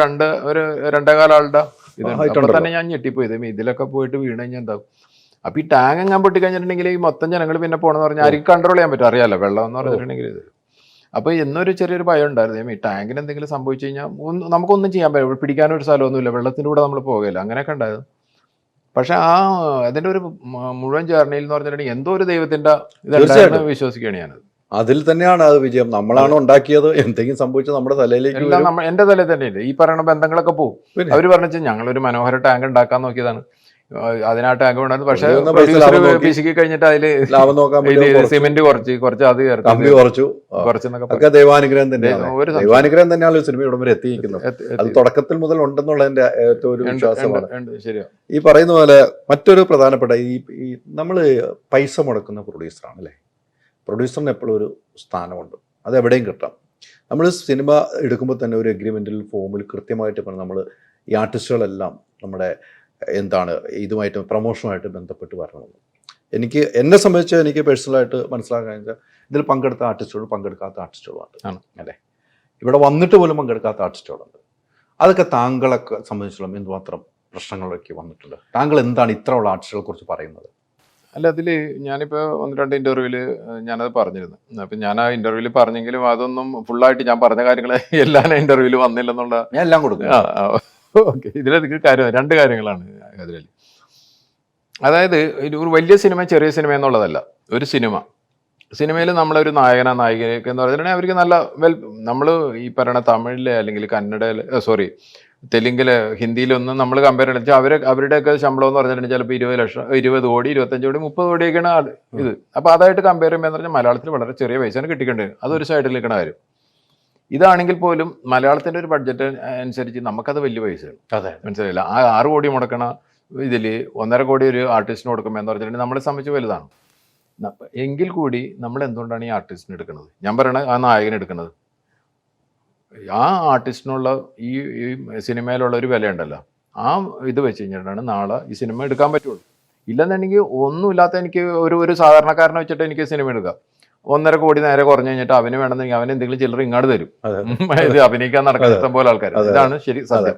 ഒരു 2.25 ആളുടെ ഇത്. അപ്പോൾ തന്നെ ഞാൻ ഞെട്ടിപ്പോയി, ഇതിലൊക്കെ പോയിട്ട് വീണ് കഴിഞ്ഞാൽ എന്താവും. അപ്പോൾ ഈ ടാങ്ക് എങ്ങാൻ പൊട്ടിക്കഴിഞ്ഞിട്ടുണ്ടെങ്കിൽ ഈ മൊത്തം ജനങ്ങൾ പിന്നെ പോകണമെന്ന് പറഞ്ഞാൽ ആർക്കും കൺട്രോൾ ചെയ്യാൻ പറ്റും, അറിയാമല്ലോ വെള്ളം എന്ന് പറഞ്ഞിട്ടുണ്ടെങ്കിൽ. ഇത് അപ്പോൾ എന്നൊരു ചെറിയൊരു ഭയം ഉണ്ടായിരുന്നു, ഈ ടാങ്കിന് എന്തെങ്കിലും സംഭവിച്ചു കഴിഞ്ഞാൽ നമുക്കൊന്നും ചെയ്യാൻ പറ്റില്ല, പിടിക്കാനൊരു സ്ഥലമൊന്നുമില്ല, വെള്ളത്തിൻ്റെ കൂടെ നമ്മൾ പോകില്ല, അങ്ങനെയൊക്കെ ഉണ്ടായത്. പക്ഷെ അതിന്റെ ഒരു മുഴുവൻ ജേർണിയിൽ എന്ന് പറഞ്ഞിട്ടുണ്ടെങ്കിൽ എന്തോ ഒരു ദൈവത്തിന്റെ ഇതെല്ലാം തീർച്ചയായിട്ടും. വിശ്വസിക്കുകയാണ് ഞാനത്. അതിൽ തന്നെയാണ് അത് വിജയം. നമ്മളാണ് ഉണ്ടാക്കിയത്, എന്തെങ്കിലും സംഭവിച്ചത് നമ്മുടെ തലയിലേക്ക് എല്ലാം വരും. എന്റെ തലയിൽ തന്നെയുണ്ട്. ഈ പറയുന്ന ബന്ധങ്ങളൊക്കെ പോകും. പിന്നെ അവര് പറഞ്ഞു ഞങ്ങളൊരു മനോഹര ടാങ്ക് ഉണ്ടാക്കാൻ നോക്കിയതാണ്, അതിനാ ടാങ്ക് വേണ്ടത്. പക്ഷെ അതിലൊന്ന് പൈസ ലാഭം നോക്കി. പിശുക്കി കഴിഞ്ഞിട്ട് അതില് ലാഭം നോക്കാൻ വേണ്ടി കുറച്ച് സിമെന്റ് കുറച്ച് അത് കമ്പി കുറച്ചു. കുറച്ചെന്നൊക്കെ ഒക്കെ ദൈവാനുഗ്രഹം തന്നെയാണ്. ഒരു സംശയം. ദൈവാനുഗ്രഹം തന്നെയാണ് സിനിമ ഇവിടം വരെ എത്തിയിരിക്കുന്നത്. അത് തുടക്കത്തിൽ മുതൽ ഉണ്ടെന്നുള്ളതിന്റെ ഏറ്റവും ഒരു വിശ്വാസമാണ്. ശരിയാ. ഈ പറയുന്ന പോലെ മറ്റൊരു പ്രധാനപ്പെട്ട ഈ നമ്മൾ പൈസ മുടക്കുന്ന പ്രൊഡ്യൂസറാണ് അല്ലേ. പ്രൊഡ്യൂസറിന് എപ്പോഴും ഒരു സ്ഥാനമുണ്ട്, അത് എവിടെയും കിട്ടാം. നമ്മൾ സിനിമ എടുക്കുമ്പോൾ തന്നെ ഒരു എഗ്രിമെൻറ്റിൽ ഫോമിൽ കൃത്യമായിട്ട് പറഞ്ഞാൽ നമ്മൾ ഈ ആർട്ടിസ്റ്റുകളെല്ലാം നമ്മുടെ എന്താണ് ഇതുമായിട്ട് പ്രൊമോഷനുമായിട്ട് ബന്ധപ്പെട്ട് വരണമെന്ന് എന്നെ സംബന്ധിച്ച് എനിക്ക് പേഴ്സണലായിട്ട് മനസ്സിലാക്കാൻ വെച്ചാൽ ഇതിൽ പങ്കെടുത്ത ആർട്ടിസ്റ്റുകളും പങ്കെടുക്കാത്ത ആർട്ടിസ്റ്റുകളുമാണ് അല്ലേ. ഇവിടെ വന്നിട്ട് പോലും പങ്കെടുക്കാത്ത ആർട്ടിസ്റ്റുകളുണ്ട്. അതൊക്കെ താങ്കളൊക്കെ സംബന്ധിച്ചിടത്തോളം എന്തുമാത്രം പ്രശ്നങ്ങളൊക്കെ വന്നിട്ടുണ്ട്? താങ്കൾ എന്താണ് ഇത്രയുള്ള ആർട്ടിസ്റ്റുകളെ കുറിച്ച് പറയുന്നത്? അല്ല, അതിൽ ഞാനിപ്പോൾ 1-2 ഇൻ്റർവ്യൂവിൽ ഞാനത് പറഞ്ഞിരുന്നു. അപ്പം ഞാൻ ആ ഇൻ്റർവ്യൂവിൽ പറഞ്ഞെങ്കിലും അതൊന്നും ഫുള്ളായിട്ട് ഞാൻ പറഞ്ഞ കാര്യങ്ങൾ എല്ലാ ഇൻ്റർവ്യൂവിൽ വന്നില്ലെന്നുള്ള ഞാൻ എല്ലാം കൊടുക്കും. ഓക്കെ, ഇതിലധികം കാര്യം 2 കാര്യങ്ങളാണ് അതിൽ. അതായത് ഒരു വലിയ സിനിമ ചെറിയ സിനിമ എന്നുള്ളതല്ല. ഒരു സിനിമയിൽ നമ്മളൊരു നായികയൊക്കെ എന്ന് പറഞ്ഞിട്ടുണ്ടെങ്കിൽ അവർക്ക് നല്ല നമ്മൾ ഈ പറയുന്ന തമിഴിലെ അല്ലെങ്കിൽ കന്നഡയിലെ തെലുങ്കില് ഹിന്ദിയിലൊന്നും നമ്മൾ കമ്പയർ ചെയ്യണം. അവരുടെയൊക്കെ ശമ്പളം എന്ന് പറഞ്ഞിട്ടുണ്ടെങ്കിൽ ചിലപ്പോൾ 20 ലക്ഷം, 20 കോടി, 25 കോടി, 30 കോടിയൊക്കെയാണ് ഇത്. അപ്പോൾ അതായിട്ട് കമ്പയർ ചെയ്യുമ്പോൾ എന്ന് പറഞ്ഞാൽ മലയാളത്തിൽ വളരെ ചെറിയ പൈസയാണ് കിട്ടിക്കേണ്ടത്. അതൊരു സൈഡിൽ നിൽക്കണ കാര്യം. ഇതാണെങ്കിൽ പോലും മലയാളത്തിൻ്റെ ഒരു ബഡ്ജറ്റ് അനുസരിച്ച് നമുക്കത് വലിയ പൈസയാണ്. അതെ, മനസ്സിലായില്ല. ആ 6 കോടി മുടക്കണ ഇതിൽ 1.5 കോടി ഒരു ആർട്ടിസ്റ്റിന് കൊടുക്കുമ്പോൾ എന്ന് പറഞ്ഞിട്ടുണ്ടെങ്കിൽ നമ്മളെ സംബന്ധിച്ച് വലുതാണ്. എങ്കിൽ കൂടി നമ്മൾ എന്തുകൊണ്ടാണ് ഈ ആർട്ടിസ്റ്റിന് എടുക്കുന്നത്? ഞാൻ പറയണത് ആ നായകനെ എടുക്കുന്നത്. ആ ആർട്ടിസ്റ്റിനുള്ള ഈ സിനിമയിലുള്ള ഒരു വിലയുണ്ടല്ലോ, ആ ഇത് വെച്ച് കഴിഞ്ഞിട്ടാണ് നാളെ ഈ സിനിമ എടുക്കാൻ പറ്റുള്ളൂ. ഇല്ലെന്നുണ്ടെങ്കിൽ ഒന്നുമില്ലാത്ത എനിക്ക് ഒരു സാധാരണക്കാരനെ വെച്ചിട്ട് എനിക്ക് സിനിമ എടുക്കാം. 1.5 കോടി നേരെ കുറഞ്ഞു കഴിഞ്ഞിട്ട് അവന് വേണമെന്നെങ്കിൽ അവൻ എന്തെങ്കിലും ചില്ലറ ഇങ്ങോട്ട് തരും. ഇത് അഭിനയിക്കാൻ നടക്കുന്ന ഇഷ്ടം പോലെ ആൾക്കാർ. ഇതാണ് ശരി, സത്യം.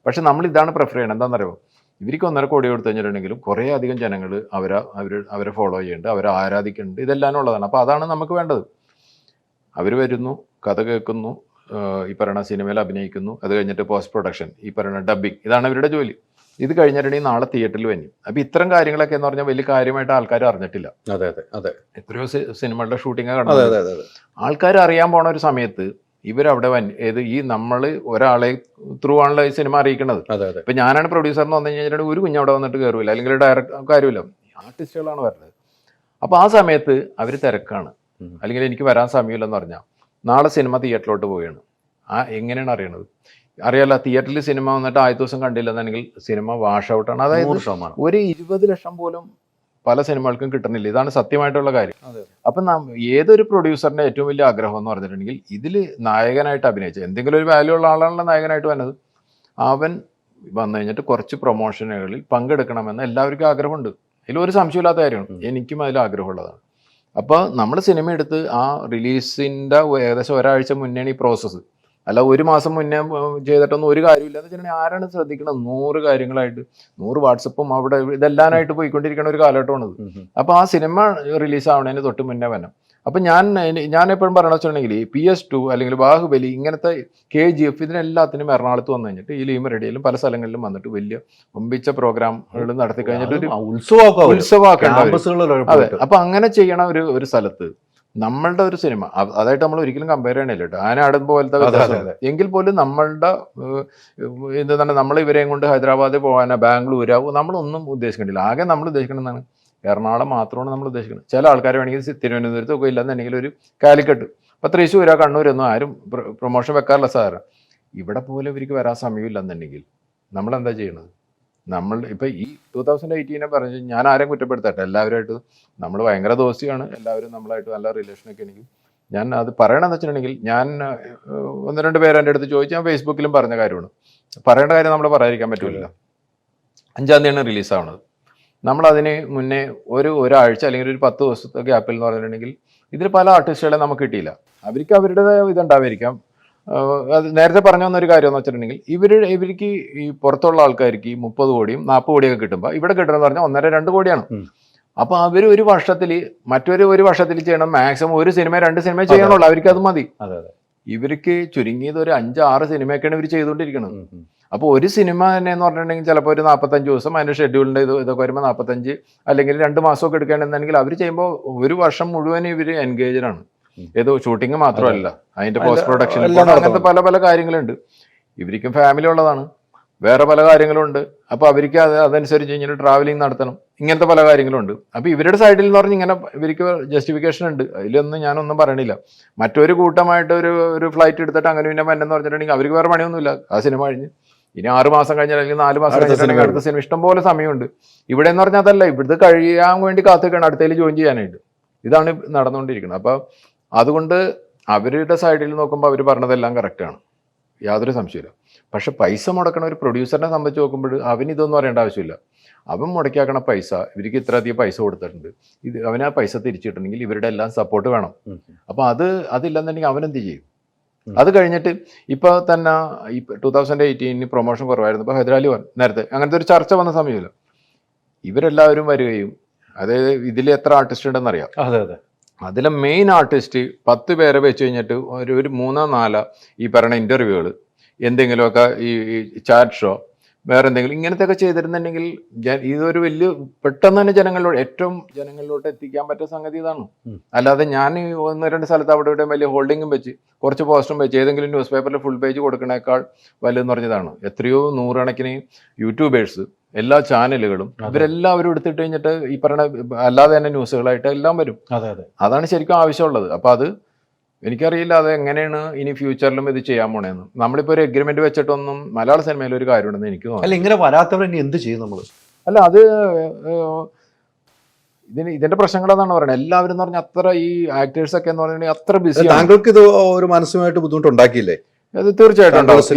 പക്ഷെ നമ്മൾ ഇതാണ് പ്രിഫർ ചെയ്യണം. എന്താണെന്നറിയോ? ഇവർക്ക് 1.5 കോടി കൊടുത്തു കഴിഞ്ഞിട്ടുണ്ടെങ്കിലും കുറേ അധികം ജനങ്ങൾ അവരെ ഫോളോ ചെയ്യുന്നുണ്ട്, അവരെ ആരാധിക്കുന്നുണ്ട്. ഇതെല്ലാം ഉള്ളതാണ്. അപ്പോൾ അതാണ് നമുക്ക് വേണ്ടത്. അവർ വരുന്നു, കഥ കേൾക്കുന്നു, ഈ പറയുന്ന സിനിമയിൽ അഭിനയിക്കുന്നു, അത് കഴിഞ്ഞിട്ട് പോസ്റ്റ് പ്രൊഡക്ഷൻ, ഈ പറയുന്ന ഡബ്ബിങ്, ഇതാണ് ഇവരുടെ ജോലി. ഇത് കഴിഞ്ഞിട്ടുണ്ടെങ്കിൽ നാളെ തിയേറ്ററിൽ വരും. അപ്പോൾ ഇത്തരം കാര്യങ്ങളൊക്കെ എന്ന് പറഞ്ഞാൽ വലിയ കാര്യമായിട്ട് ആൾക്കാർ അറിഞ്ഞിട്ടില്ല. അതെ അതെ അതെ. എത്രയോ സിനിമകളുടെ ഷൂട്ടിംഗ് കണ്ടത് ആൾക്കാർ അറിയാൻ പോണ ഒരു സമയത്ത് ഇവരവിടെ ഈ നമ്മൾ ഒരാളെ ത്രൂ ആണല്ലോ ഈ സിനിമ അറിയിക്കുന്നത്. ഇപ്പൊ ഞാനാണ് പ്രൊഡ്യൂസർ എന്ന് വന്നു കഴിഞ്ഞാൽ ഒരു കുഞ്ഞവിടെ വന്നിട്ട് കയറില്ല, അല്ലെങ്കിൽ ഡയറക്ടർ കാര്യമില്ല, ആർട്ടിസ്റ്റുകളാണ് വരുന്നത്. അപ്പോൾ ആ സമയത്ത് അവർ തിരക്കാണ്, അല്ലെങ്കിൽ എനിക്ക് വരാൻ സമയമില്ലെന്ന് പറഞ്ഞാൽ നാളെ സിനിമ തിയേറ്ററിലോട്ട് പോവുകയാണ്. എങ്ങനെയാണ് അറിയണത്? അറിയാലോ, തിയേറ്ററിൽ സിനിമ വന്നിട്ട് ആദ്യ ദിവസം കണ്ടില്ലെന്നുണ്ടെങ്കിൽ സിനിമ വാഷ് ഔട്ടാണ്. അതായത് ഒരു 20 ലക്ഷം പോലും പല സിനിമകൾക്കും കിട്ടുന്നില്ല. ഇതാണ് സത്യമായിട്ടുള്ള കാര്യം. അപ്പം ഏതൊരു പ്രൊഡ്യൂസറിന്റെ ഏറ്റവും വലിയ ആഗ്രഹം എന്ന് പറഞ്ഞിട്ടുണ്ടെങ്കിൽ ഇതിൽ നായകനായിട്ട് അഭിനയിച്ച എന്തെങ്കിലും ഒരു വാല്യൂ ഉള്ള ആളാണല്ലോ നായകനായിട്ട് വന്നത്. അവൻ വന്നു കഴിഞ്ഞിട്ട് കുറച്ച് പ്രൊമോഷനുകളിൽ പങ്കെടുക്കണമെന്ന് എല്ലാവർക്കും ആഗ്രഹമുണ്ട്. ഇതിലൊരു സംശയമില്ലാത്ത കാര്യമാണ്. എനിക്കും അതിൽ ആഗ്രഹമുള്ളതാണ്. അപ്പോൾ നമ്മൾ സിനിമ എടുത്ത് ആ റിലീസിൻ്റെ ഏകദേശം ഒരാഴ്ച മുന്നെയാണ് ഈ പ്രോസസ്സ്. അല്ല 1 മാസം മുന്നേ ചെയ്തിട്ടൊന്നും ഒരു കാര്യമില്ല എന്ന് വെച്ചിട്ടുണ്ടെങ്കിൽ ആരാണ് ശ്രദ്ധിക്കണം? 100 കാര്യങ്ങളായിട്ട് 100 വാട്സപ്പും അവിടെ ഇതെല്ലാനായിട്ട് പോയിക്കൊണ്ടിരിക്കുന്ന ഒരു കാലഘട്ടമാണിത്. അപ്പോൾ ആ സിനിമ റിലീസ് ആവണതിന് തൊട്ട് മുന്നേ വരണം. അപ്പം ഞാൻ എപ്പോഴും പറയണമെന്ന് വെച്ചിട്ടുണ്ടെങ്കിൽ ഈ PS2 അല്ലെങ്കിൽ ബാഹുബലി, ഇങ്ങനത്തെ KGF, ഇതിനെല്ലാത്തിനും എറണാകുളത്ത് വന്നു കഴിഞ്ഞിട്ട് ഈ ലീമ റെഡിയിലും പല സ്ഥലങ്ങളിലും വന്നിട്ട് വലിയ ഒമ്പിച്ച പ്രോഗ്രാമുകൾ നടത്തി കഴിഞ്ഞിട്ട് ഒരു ഉത്സവമാക്കേണ്ട. അതെ. അപ്പം അങ്ങനെ ചെയ്യണ ഒരു സ്ഥലത്ത് നമ്മളുടെ ഒരു സിനിമ അതായിട്ട് നമ്മൾ ഒരിക്കലും കമ്പയർ ചെയ്യണില്ല കേട്ടോ. ആനാടും പോലത്തെ എങ്കിൽ പോലും നമ്മളുടെ എന്താണ്, നമ്മൾ ഇവരെയും കൊണ്ട് ഹൈദരാബാദിൽ പോകാനോ ബാംഗ്ലൂരോ നമ്മളൊന്നും ഉദ്ദേശിക്കണ്ടില്ല. ആകെ നമ്മൾ ഉദ്ദേശിക്കണമെന്നാണ് എറണാകുളം മാത്രമാണ് നമ്മൾ ഉദ്ദേശിക്കുന്നത്. ചില ആൾക്കാർ വേണമെങ്കിൽ തിരുവനന്തപുരത്തൊക്കെ ഇല്ലെന്നുണ്ടെങ്കിൽ ഒരു കാലിക്കട്ട്, അപ്പോൾ തൃശ്ശൂരോ കണ്ണൂരൊന്നും ആരും പ്രൊമോഷൻ വെക്കാറില്ല സാറ്. ഇവിടെ പോലും ഇവർക്ക് വരാൻ സമയമില്ലെന്നുണ്ടെങ്കിൽ നമ്മളെന്താ ചെയ്യണത്? നമ്മൾ ഇപ്പം ഈ 2018 പറഞ്ഞ് ഞാൻ ആരെയും കുറ്റപ്പെടുത്തട്ടെ, എല്ലാവരുമായിട്ട് നമ്മൾ ഭയങ്കര ദോസ്തിയാണ്, എല്ലാവരും നമ്മളായിട്ട് നല്ല റിലേഷനൊക്കെ. എനിക്ക് ഞാൻ അത് പറയണമെന്ന് വെച്ചിട്ടുണ്ടെങ്കിൽ ഞാൻ 1-2 പേര് എൻ്റെ അടുത്ത് ചോദിച്ച് ഞാൻ ഫേസ്ബുക്കിലും പറഞ്ഞ കാര്യമാണ്. പറയേണ്ട കാര്യം നമ്മൾ പറയാതിരിക്കാൻ പറ്റില്ല. 5-ാം തീയതിയാണ് റിലീസാവുന്നത്. നമ്മളതിന് മുന്നേ ഒരാഴ്ച അല്ലെങ്കിൽ ഒരു 10 ദിവസത്തെ ഗ്യാപ്പിൽ എന്ന് പറഞ്ഞിട്ടുണ്ടെങ്കിൽ ഇതിൽ പല ആർട്ടിസ്റ്റുകളെ നമുക്ക് കിട്ടിയില്ല. അവർക്ക് അവരുടേതായ ഇതുണ്ടാവായിരിക്കാം. അത് നേരത്തെ പറഞ്ഞു വന്നൊരു കാര്യം എന്ന് വെച്ചിട്ടുണ്ടെങ്കിൽ ഇവർക്ക് ഈ പുറത്തുള്ള ആൾക്കാർക്ക് 30 കോടിയും 40 കോടിയൊക്കെ കിട്ടുമ്പോൾ ഇവിടെ കിട്ടണമെന്ന് പറഞ്ഞാൽ 1.5-2 കോടിയാണ്. അപ്പോൾ അവർ ഒരു വർഷത്തിൽ ഒരു വർഷത്തിൽ ചെയ്യണം മാക്സിമം 1 സിനിമ 2 സിനിമ ചെയ്യണുള്ളൂ. അവർക്ക് അത് മതി. ഇവർക്ക് ചുരുങ്ങിയത് ഒരു 5-6 സിനിമയൊക്കെയാണ് ഇവർ ചെയ്തുകൊണ്ടിരിക്കുന്നത്. അപ്പോൾ ഒരു സിനിമ തന്നെ എന്ന് പറഞ്ഞിട്ടുണ്ടെങ്കിൽ ചിലപ്പോൾ ഒരു 45 ദിവസം അതിൻ്റെ ഷെഡ്യൂളിൻ്റെ ഇതൊക്കെ വരുമ്പോൾ 45 അല്ലെങ്കിൽ 2 മാസമൊക്കെ എടുക്കേണ്ടതെന്നുണ്ടെങ്കിൽ അവർ ചെയ്യുമ്പോൾ ഒരു വർഷം മുഴുവൻ ഇവർ എൻഗേജഡാണ്. ഏതോ ഷൂട്ടിങ് മാത്രമല്ല, അതിൻ്റെ പോസ്റ്റ് പ്രൊഡക്ഷൻ അങ്ങനത്തെ പല പല കാര്യങ്ങളുണ്ട്. ഇവർക്കും ഫാമിലി ഉള്ളതാണ്, വേറെ പല കാര്യങ്ങളുണ്ട്. അപ്പോൾ അവർക്ക് അതനുസരിച്ച് ഇങ്ങനെ ട്രാവലിംഗ് നടത്തണം, ഇങ്ങനത്തെ പല കാര്യങ്ങളുണ്ട്. അപ്പോൾ ഇവരുടെ സൈഡിൽ എന്ന് പറഞ്ഞ് ഇങ്ങനെ ഇവർക്ക് ജസ്റ്റിഫിക്കേഷൻ ഉണ്ട്, അതിലൊന്നും ഞാനൊന്നും പറയണില്ല. മറ്റൊരു കൂട്ടമായിട്ട് ഒരു ഫ്ലൈറ്റ് എടുത്തിട്ട് അങ്ങനെ പിന്നെ എന്ന് പറഞ്ഞിട്ടുണ്ടെങ്കിൽ അവർക്ക് വേറെ പണിയൊന്നുമില്ല. ആ സിനിമ കഴിഞ്ഞ് ഇനി 6 മാസം കഴിഞ്ഞാൽ അല്ലെങ്കിൽ 4 മാസം കഴിഞ്ഞിട്ടുണ്ടെങ്കിൽ അടുത്ത സിനിമ ഇഷ്ടംപോലെ സമയമുണ്ട്. ഇവിടെ എന്ന് പറഞ്ഞാൽ അതല്ല, ഇവിടുത്തെ കഴിയാൻ വേണ്ടി കാത്തിരിക്കണം അടുത്തതിൽ ജോയിൻ ചെയ്യാനായിട്ട്. ഇതാണ് നടന്നുകൊണ്ടിരിക്കുന്നത്. അപ്പോൾ അതുകൊണ്ട് അവരുടെ സൈഡിൽ നോക്കുമ്പോൾ അവർ പറഞ്ഞതെല്ലാം കറക്റ്റാണ്, യാതൊരു സംശയമില്ല. പക്ഷെ പൈസ മുടക്കണ ഒരു പ്രൊഡ്യൂസറിനെ സംബന്ധിച്ച് നോക്കുമ്പോൾ അവന് ഇതൊന്നും അറിയേണ്ട ആവശ്യമില്ല. അവൻ മുടക്കിയാക്കണ പൈസ, ഇവർക്ക് ഇത്ര അധികം പൈസ കൊടുത്തിട്ടുണ്ട്, അവന് ആ പൈസ തിരിച്ചിട്ടുണ്ടെങ്കിൽ ഇവരുടെ എല്ലാം സപ്പോർട്ട് വേണം. അപ്പോൾ അതില്ലെന്നുണ്ടെങ്കിൽ അവനെന്ത് ചെയ്യും? അത് കഴിഞ്ഞിട്ട് ഇപ്പോൾ തന്നെ ഈ 2018 പ്രൊമോഷൻ കുറവായിരുന്നു. ഇപ്പോൾ ഹൈദരാലി നേരത്തെ അങ്ങനത്തെ ഒരു ചർച്ച വന്ന സമയമില്ല, ഇവരെല്ലാവരും വരികയും, അതായത് ഇതിൽ എത്ര ആർട്ടിസ്റ്റ് ഉണ്ടെന്നറിയാം. അതെ അതെ, അതിലെ മെയിൻ ആർട്ടിസ്റ്റ് 10 പേരെ വെച്ച് കഴിഞ്ഞിട്ട് ഒരു 3-4 ഈ പറയുന്ന ഇൻ്റർവ്യൂകൾ, എന്തെങ്കിലുമൊക്കെ ഈ ചാറ്റ് ഷോ, വേറെ എന്തെങ്കിലും ഇങ്ങനത്തെയൊക്കെ ചെയ്തിരുന്നുണ്ടെങ്കിൽ ഇതൊരു വലിയ പെട്ടെന്ന് തന്നെ ഏറ്റവും ജനങ്ങളിലോട്ട് എത്തിക്കാൻ പറ്റിയ സംഗതി ഇതാണ്. അല്ലാതെ ഞാൻ 1-2 സ്ഥലത്ത് അവിടെ ഇവിടെ വലിയ ഹോൾഡിങ്ങും വെച്ച് കുറച്ച് പോസ്റ്ററും വെച്ച് ഏതെങ്കിലും ന്യൂസ് പേപ്പറിൽ ഫുൾ പേജ് കൊടുക്കണേക്കാൾ വലുതെന്ന് പറഞ്ഞതാണ്. എത്രയോ 100 കണക്കിന് യൂട്യൂബേഴ്സ്, എല്ലാ ചാനലുകളും, ഇവരെല്ലാവരും എടുത്തിട്ട് കഴിഞ്ഞിട്ട് ഈ പറയുന്ന അല്ലാതെ തന്നെ ന്യൂസുകളായിട്ട് എല്ലാം വരും. അതാണ് ശരിക്കും ആവശ്യമുള്ളത്. അപ്പോൾ അത് എനിക്കറിയില്ല അത് എങ്ങനെയാണ് ഇനി ഫ്യൂച്ചറിലും ഇത് ചെയ്യാൻ പോണേന്ന്. നമ്മളിപ്പോൾ ഒരു എഗ്രിമെന്റ് വെച്ചിട്ടൊന്നും മലയാള സിനിമയിൽ ഒരു കാര്യമുണ്ടെന്ന് എനിക്ക് തോന്നുന്നു. അല്ല, ഇങ്ങനെ വരാത്തവർ ഇനി എന്ത് ചെയ്യും നമ്മൾ? അല്ല, അത് ഇതിന്റെ പ്രശ്നങ്ങൾ എന്നാണ് പറയുന്നത്. എല്ലാവരും എന്ന് പറഞ്ഞാൽ അത്ര ഈ ആക്ടേഴ്സ് ഒക്കെ എന്ന് പറഞ്ഞിട്ടുണ്ടെങ്കിൽ അത്ര ബിസി. താങ്കൾക്ക് ഇത് ഒരു മാനസികമായിട്ട് ബുദ്ധിമുട്ടുണ്ടാക്കിയില്ലേ? അത് തീർച്ചയായിട്ടും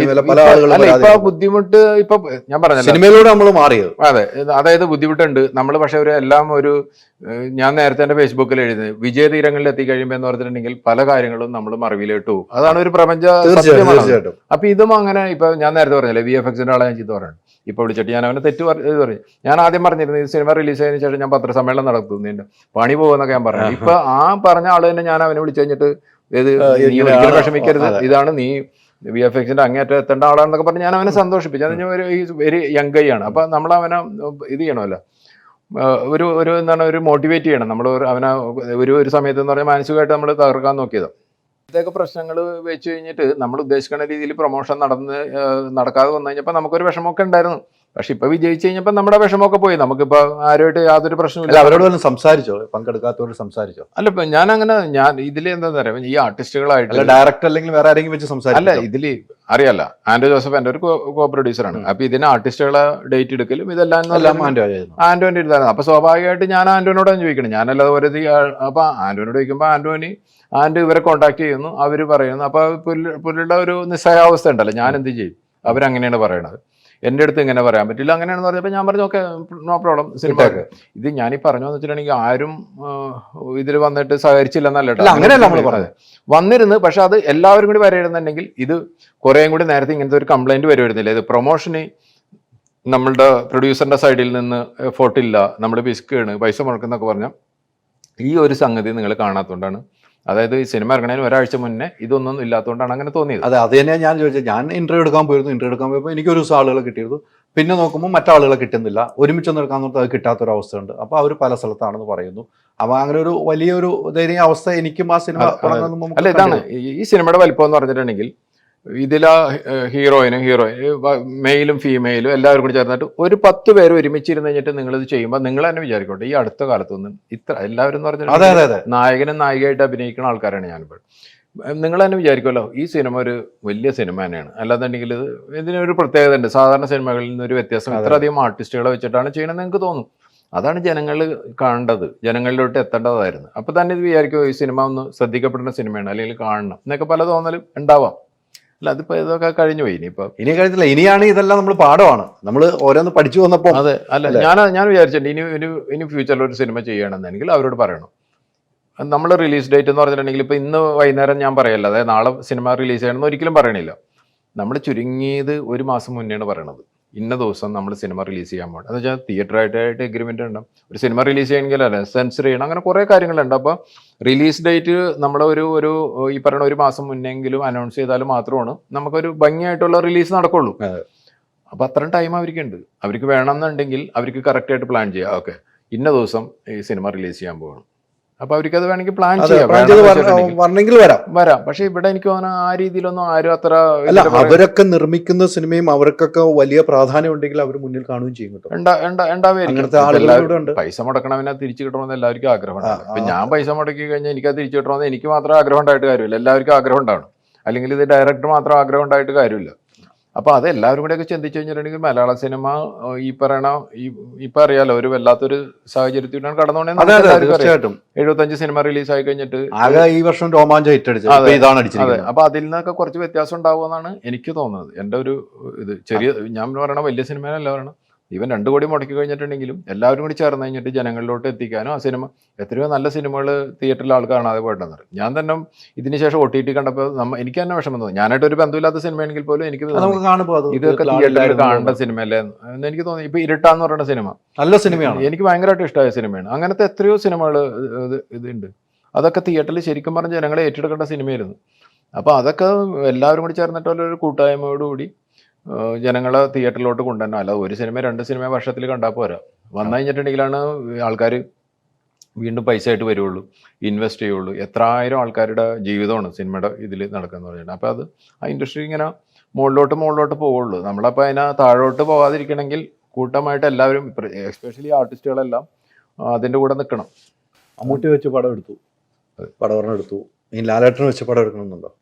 പല ആളുകളും ഇപ്പൊ ബുദ്ധിമുട്ട് ഇപ്പൊ ഞാൻ പറഞ്ഞ സിനിമയിലൂടെ നമ്മൾ മാറിയത്. അതെ, അതായത് ബുദ്ധിമുട്ടുണ്ട് നമ്മൾ. പക്ഷെ ഞാൻ നേരത്തെ എന്റെ ഫേസ്ബുക്കിൽ എഴുതുന്നത് വിജയതീരങ്ങളിൽ എത്തിക്കഴിയുമ്പോൾ എന്ന് പറഞ്ഞിട്ടുണ്ടെങ്കിൽ പല കാര്യങ്ങളും നമ്മൾ മറവിയിലോട്ട് പോകും. അതാണ് ഒരു പ്രപഞ്ച സത്യമാണ്. അപ്പൊ ഇതും അങ്ങനെ. ഇപ്പൊ ഞാൻ നേരത്തെ പറഞ്ഞില്ലേ, VFXന്റെ ആളെ ഞാൻ ചെയ്ത് പറയണം. ഇപ്പൊ വിളിച്ചിട്ട് ഞാൻ അവനെ തെറ്റ് പറഞ്ഞു. ഞാൻ ആദ്യം പറഞ്ഞിരുന്നു ഈ സിനിമ റിലീസ് ചെയ്തതിനു ശേഷം ഞാൻ പത്രസമ്മേളനം നടത്തുന്നുണ്ട്, പണി പോകുമെന്നൊക്കെ ഞാൻ പറഞ്ഞു. ഇപ്പൊ ആ പറഞ്ഞ ആള് തന്നെ ഞാൻ അവനെ വിളിച്ചു കഴിഞ്ഞിട്ട് വിഷമിക്കരുത്, ഇതാണ് നീ VFXന്റെ അങ്ങേറ്റം എത്തേണ്ട ആളാണെന്നൊക്കെ പറഞ്ഞ് ഞാൻ അവനെ സന്തോഷിപ്പിച്ചു. അത് വെരി യങ് ഗൈ ആണ്. അപ്പൊ നമ്മൾ അവനെ ഇത് ചെയ്യണമല്ലോ, എന്താണ് ഒരു മോട്ടിവേറ്റ് ചെയ്യണം നമ്മൾ അവനെ. ഒരു സമയത്ത് എന്ന് പറഞ്ഞാൽ മാനസികമായിട്ട് നമ്മൾ തകർക്കാൻ നോക്കിയത്. ഇതൊക്കെ പ്രശ്നങ്ങൾ വെച്ച് കഴിഞ്ഞിട്ട് നമ്മൾ ഉദ്ദേശിക്കുന്ന രീതിയിൽ പ്രൊമോഷൻ നടക്കാതെ വന്നു കഴിഞ്ഞപ്പോൾ നമുക്കൊരു വിഷമമൊക്കെ ഉണ്ടായിരുന്നു. പക്ഷെ ഇപ്പൊ വിജയിച്ചു കഴിഞ്ഞപ്പോൾ നമ്മുടെ വിഷമമൊക്കെ പോയി. നമുക്കിപ്പോ ആരുമായിട്ട് യാതൊരു പ്രശ്നമില്ല. അവരോട് വന്ന് സംസാരിച്ചോ? പങ്കെടുക്കാത്തവരോട് സംസാരിച്ചോ? അല്ല, ഇപ്പൊ ഞാൻ ഇതിൽ എന്താ പറയാ, ഈ ആർട്ടിസ്റ്റുകളായിട്ട് ഡയറക്ടർ അല്ലെങ്കിൽ വേറെ ആരെങ്കിലും വെച്ച് സംസാരിക്കും. അല്ല, ഇതില് അറിയാലോ, ആന്റോ ജോസഫ് എന്റെ ഒരു കോ പ്രൊഡ്യൂസറാണ്. അപ്പൊ ഇതിന് ആർട്ടിസ്റ്റുകളെ ഡേറ്റ് എടുക്കലും ഇതെല്ലാം ആന്റോന്റെ ഇരുതായിരുന്നു. അപ്പൊ സ്വാഭാവികമായിട്ട് ഞാൻ ആന്റോനോടാണ് ചോദിക്കണം, ഞാനല്ലാതെ ഒരു. അപ്പൊ ആന്റോനോട് ചോദിക്കുമ്പോൾ ആന്റോ ഇവരെ കോൺടാക്ട് ചെയ്യുന്നു, അവര് പറയുന്നു. അപ്പൊ പുള്ളിയുടെ ഒരു നിസ്സഹായാവസ്ഥ ഉണ്ടല്ലോ, ഞാൻ എന്ത് ചെയ്യും? അവരങ്ങനെയാണ് പറയണത്, എൻ്റെ അടുത്ത് ഇങ്ങനെ പറയാൻ പറ്റില്ല അങ്ങനെയാണെന്ന് പറഞ്ഞപ്പോൾ ഞാൻ പറഞ്ഞു ഓക്കെ, നോ പ്രോബ്ലം, സിനിമക്ക്. ഇത് ഞാനീ പറഞ്ഞു വെച്ചിട്ടുണ്ടെങ്കിൽ ആരും ഇതിൽ വന്നിട്ട് സഹകരിച്ചില്ലെന്നല്ല കേട്ടോ, അങ്ങനെയല്ല നമ്മൾ പറഞ്ഞത്. വന്നിരുന്നു, പക്ഷെ അത് എല്ലാവരും കൂടി വരയിരുന്നുണ്ടെങ്കിൽ ഇത് കുറേയും കൂടി നേരത്തെ ഇങ്ങനത്തെ ഒരു കംപ്ലൈന്റ് വരുമായിരുന്നില്ല. ഇത് പ്രൊമോഷന് നമ്മളുടെ പ്രൊഡ്യൂസറിന്റെ സൈഡിൽ നിന്ന് എഫോർട്ടില്ല, നമ്മൾ പിസ്ക്കാണ്, പൈസ മുടക്കുന്നൊക്കെ പറഞ്ഞാൽ ഈ ഒരു സംഗതി നിങ്ങൾ കാണാത്തതുകൊണ്ടാണ്. അതായത് ഈ സിനിമ ഇറങ്ങണതിന് ഒരാഴ്ച മുന്നേ ഇതൊന്നും ഇല്ലാത്തതുകൊണ്ടാണ് അങ്ങനെ തോന്നിയത്. അതെ, അത് തന്നെയാണ് ഞാൻ ചോദിച്ചത്. ഞാൻ ഇന്റർവ്യൂ എടുക്കാൻ പോയപ്പോൾ എനിക്ക് ഒരു ദിവസം ആളുകളെ കിട്ടിയിരുന്നു, പിന്നെ നോക്കുമ്പോൾ മറ്റാളുകളെ കിട്ടുന്നില്ല, ഒരുമിച്ചൊന്നും എടുക്കാൻ നോക്കുമ്പോൾ അത് കിട്ടാത്തൊരവസ്ഥയുണ്ട്. അപ്പോൾ അവർ പല സ്ഥലത്താണെന്ന് പറയുന്നു. അപ്പോൾ അങ്ങനെ ഒരു വലിയൊരു ദയനീയ അവസ്ഥ എനിക്കും ആ സിനിമ. അല്ല, ഇതാണ് ഈ സിനിമയുടെ വലിപ്പം എന്ന് പറഞ്ഞിട്ടുണ്ടെങ്കിൽ, ഇതിലാ ഹീറോയിൻ മെയിലും ഫീമെയിലും എല്ലാവരും കൂടി ചേർന്നിട്ട് ഒരു 10 പേര് ഒരുമിച്ചിരുന്ന് കഴിഞ്ഞിട്ട് നിങ്ങളിത് ചെയ്യുമ്പോൾ നിങ്ങൾ തന്നെ വിചാരിക്കട്ടെ, ഈ അടുത്ത കാലത്തൊന്നും ഇത്ര എല്ലാവരും എന്ന് പറഞ്ഞിട്ട് നായകനും നായികയായിട്ട് അഭിനയിക്കുന്ന ആൾക്കാരാണ് ഞാനിപ്പോൾ. നിങ്ങൾ തന്നെ വിചാരിക്കുമല്ലോ ഈ സിനിമ ഒരു വലിയ സിനിമ തന്നെയാണ്, അല്ലാന്നുണ്ടെങ്കിൽ ഇതിനൊരു പ്രത്യേകത ഉണ്ട്, സാധാരണ സിനിമകളിൽ നിന്നൊരു വ്യത്യാസം, ഇത്രയധികം ആർട്ടിസ്റ്റുകളെ വെച്ചിട്ടാണ് ചെയ്യണമെന്ന് നിങ്ങൾക്ക് തോന്നും. അതാണ് ജനങ്ങൾ കാണേണ്ടത്, ജനങ്ങളിലോട്ട് എത്തേണ്ടതായിരുന്നു. അപ്പോൾ തന്നെ ഇത് വിചാരിക്കുമോ ഈ സിനിമ ഒന്ന് ശ്രദ്ധിക്കപ്പെടുന്ന സിനിമയാണ്, അല്ലെങ്കിൽ കാണണം എന്നൊക്കെ പല തോന്നലും ഉണ്ടാവാം. അല്ല, അതിപ്പോ ഇതൊക്കെ കഴിഞ്ഞു പോയി. ഇനി കഴിഞ്ഞില്ല, ഇനിയാണ് ഇതെല്ലാം നമ്മൾ പാഠമാണ്, നമ്മൾ ഓരോന്ന് പഠിച്ചു വന്നപ്പോൾ. അതെ, അല്ല ഞാൻ വിചാരിച്ചിട്ടുണ്ട് ഇനി ഫ്യൂച്ചറിൽ ഒരു സിനിമ ചെയ്യണമെന്നുണ്ടെങ്കിൽ അവരോട് പറയണം. നമ്മൾ റിലീസ് ഡേറ്റ് എന്ന് പറഞ്ഞിട്ടുണ്ടെങ്കിൽ ഇപ്പൊ ഇന്ന് വൈകുന്നേരം ഞാൻ പറയല്ല, അതായത് നാളെ സിനിമ റിലീസ് ചെയ്യണമെന്ന് ഒരിക്കലും പറയണില്ല. നമ്മൾ ചുരുങ്ങിയത് 1 മാസം മുന്നെയാണ് പറയണത്, ഇന്ന ദിവസം നമ്മൾ സിനിമ റിലീസ് ചെയ്യാൻ പാടും. എന്ന് വെച്ചാൽ തിയേറ്ററായിട്ട് എഗ്രിമെന്റ് ഉണ്ടാവും. ഒരു സിനിമ റിലീസ് ചെയ്യണമെങ്കിൽ അല്ലേ സെൻസർ ചെയ്യണം, അങ്ങനെ കുറേ കാര്യങ്ങളുണ്ട്. അപ്പോൾ റിലീസ് ഡേറ്റ് നമ്മൾ ഒരു ഈ പറയുന്ന 1 മാസം മുന്നെങ്കിലും അനൗൺസ് ചെയ്താൽ മാത്രമാണ് നമുക്കൊരു ഭംഗിയായിട്ടുള്ള റിലീസ് നടക്കുള്ളൂ. അപ്പോൾ അത്രയും ടൈം അവർക്കുണ്ട്. അവർക്ക് വേണമെന്നുണ്ടെങ്കിൽ അവർക്ക് കറക്റ്റായിട്ട് പ്ലാൻ ചെയ്യാം. ഓക്കെ, ഇന്ന ദിവസം ഈ സിനിമ റിലീസ് ചെയ്യാൻ പോകണം. അപ്പോൾ അവർക്കത് വേണമെങ്കിൽ പ്ലാൻ ചെയ്യാം, വരണമെങ്കിൽ വരാം. പക്ഷേ ഇവിടെ എനിക്ക് തോന്നുന്നു ആ രീതിയിലൊന്നും ആരും അത്ര അല്ല, അവരൊക്കെ നിർമ്മിക്കുന്ന സിനിമയും അവർക്കൊക്കെ വലിയ പ്രാധാന്യം ഉണ്ടെങ്കിൽ അവർ മുന്നിൽ കാണുകയും ചെയ്യും കേട്ടോ. ഉണ്ടാവുമായിരിക്കും. പൈസ മുടക്കണവനെ തിരിച്ചു കിട്ടണമെന്ന് എല്ലാവർക്കും ആഗ്രഹമുണ്ടാവും. ഇപ്പം ഞാൻ പൈസ മുടക്കി കഴിഞ്ഞാൽ എനിക്കത് തിരിച്ചു കിട്ടണമെന്ന് എനിക്ക് മാത്രം ആഗ്രഹം ഉണ്ടായിട്ട് കാര്യമില്ല, എല്ലാവർക്കും ആഗ്രഹം ഉണ്ടാവണം. അല്ലെങ്കിൽ ഇത് ഡയറക്ടർ മാത്രം ആഗ്രഹം ഉണ്ടായിട്ട് കാര്യമില്ല. അപ്പോൾ അത് എല്ലാവരും കൂടെയൊക്കെ ചിന്തിച്ചു കഴിഞ്ഞിട്ടുണ്ടെങ്കിൽ മലയാള സിനിമ ഈ പറയണ ഇപ്പം അറിയാലോ ഒരു വല്ലാത്തൊരു സാഹചര്യത്തിലാണ് കടന്നുകൊണ്ടേ. 75 സിനിമ റിലീസ് ആയി കഴിഞ്ഞിട്ട് ഈ വർഷം രോമാഞ്ചം അതെ. അപ്പോൾ അതിൽ നിന്നൊക്കെ കുറച്ച് വ്യത്യാസം ഉണ്ടാവുമെന്നാണ് എനിക്ക് തോന്നുന്നത്. എൻ്റെ ഒരു ഇത് ചെറിയ ഞാൻ പറയണ വലിയ സിനിമയിലല്ല പറയണം, ഈവൻ 2 കോടി മുടക്കി കഴിഞ്ഞിട്ടുണ്ടെങ്കിലും എല്ലാവരും കൂടി ചേർന്ന് കഴിഞ്ഞിട്ട് ജനങ്ങളിലോട്ട് എത്തിക്കാനും ആ സിനിമ എത്രയോ നല്ല സിനിമകൾ തിയേറ്ററിൽ ആൾ കാണാതെ പോയിട്ടെന്ന് പറയും. ഞാൻ തന്നെ ഇതിന് ശേഷം OTT കണ്ടപ്പോൾ എനിക്ക് തന്നെ വിഷമം തോന്നി. ഞാനായിട്ടൊരു ബന്ധമില്ലാത്ത സിനിമയാണെങ്കിൽ പോലും എനിക്ക് ഇതൊക്കെ തിയേറ്ററിൽ കാണേണ്ട സിനിമയല്ലേ എന്ന് എനിക്ക് തോന്നി. ഇപ്പൊ ഇരുട്ടാന്ന് പറയുന്ന സിനിമ നല്ല സിനിമയാണ്, എനിക്ക് ഭയങ്കരമായിട്ട് ഇഷ്ടമായ സിനിമയാണ്. അങ്ങനത്തെ എത്രയോ സിനിമകൾ ഇതുണ്ട്. അതൊക്കെ തിയേറ്ററിൽ ശരിക്കും പറഞ്ഞ ജനങ്ങളെ ഏറ്റെടുക്കേണ്ട സിനിമയായിരുന്നു. അപ്പോൾ അതൊക്കെ എല്ലാവരും കൂടി ചേർന്നിട്ടുള്ളൊരു കൂട്ടായ്മയോടുകൂടി ജനങ്ങളെ തിയേറ്ററിലോട്ട് കൊണ്ടുവരണം. അല്ല ഒരു സിനിമ 2 സിനിമ വർഷത്തിൽ കണ്ടാൽ പോരാ. വന്നു കഴിഞ്ഞിട്ടുണ്ടെങ്കിലാണ് ആൾക്കാർ വീണ്ടും പൈസ ആയിട്ട് വരുള്ളൂ, ഇൻവെസ്റ്റ് ചെയ്യുള്ളൂ. എത്ര ആയിരം ആൾക്കാരുടെ ജീവിതമാണ് സിനിമയുടെ ഇതിൽ നടക്കുന്നത് പറഞ്ഞിട്ട്. അപ്പോൾ അത് ആ ഇൻഡസ്ട്രി ഇങ്ങനെ മുകളിലോട്ട് പോവുള്ളൂ. നമ്മളപ്പോൾ അതിനെ താഴോട്ട് പോകാതിരിക്കണമെങ്കിൽ കൂട്ടമായിട്ട് എല്ലാവരും എസ്പെഷ്യലി ആർട്ടിസ്റ്റുകളെല്ലാം അതിൻ്റെ കൂടെ നിൽക്കണം. മമ്മൂട്ടി വെച്ച് പടം എടുത്തു, പടം എടുത്തു, ഈ ലാലേട്ടനെ വെച്ച് പടം എടുക്കണമെന്നുണ്ടോ?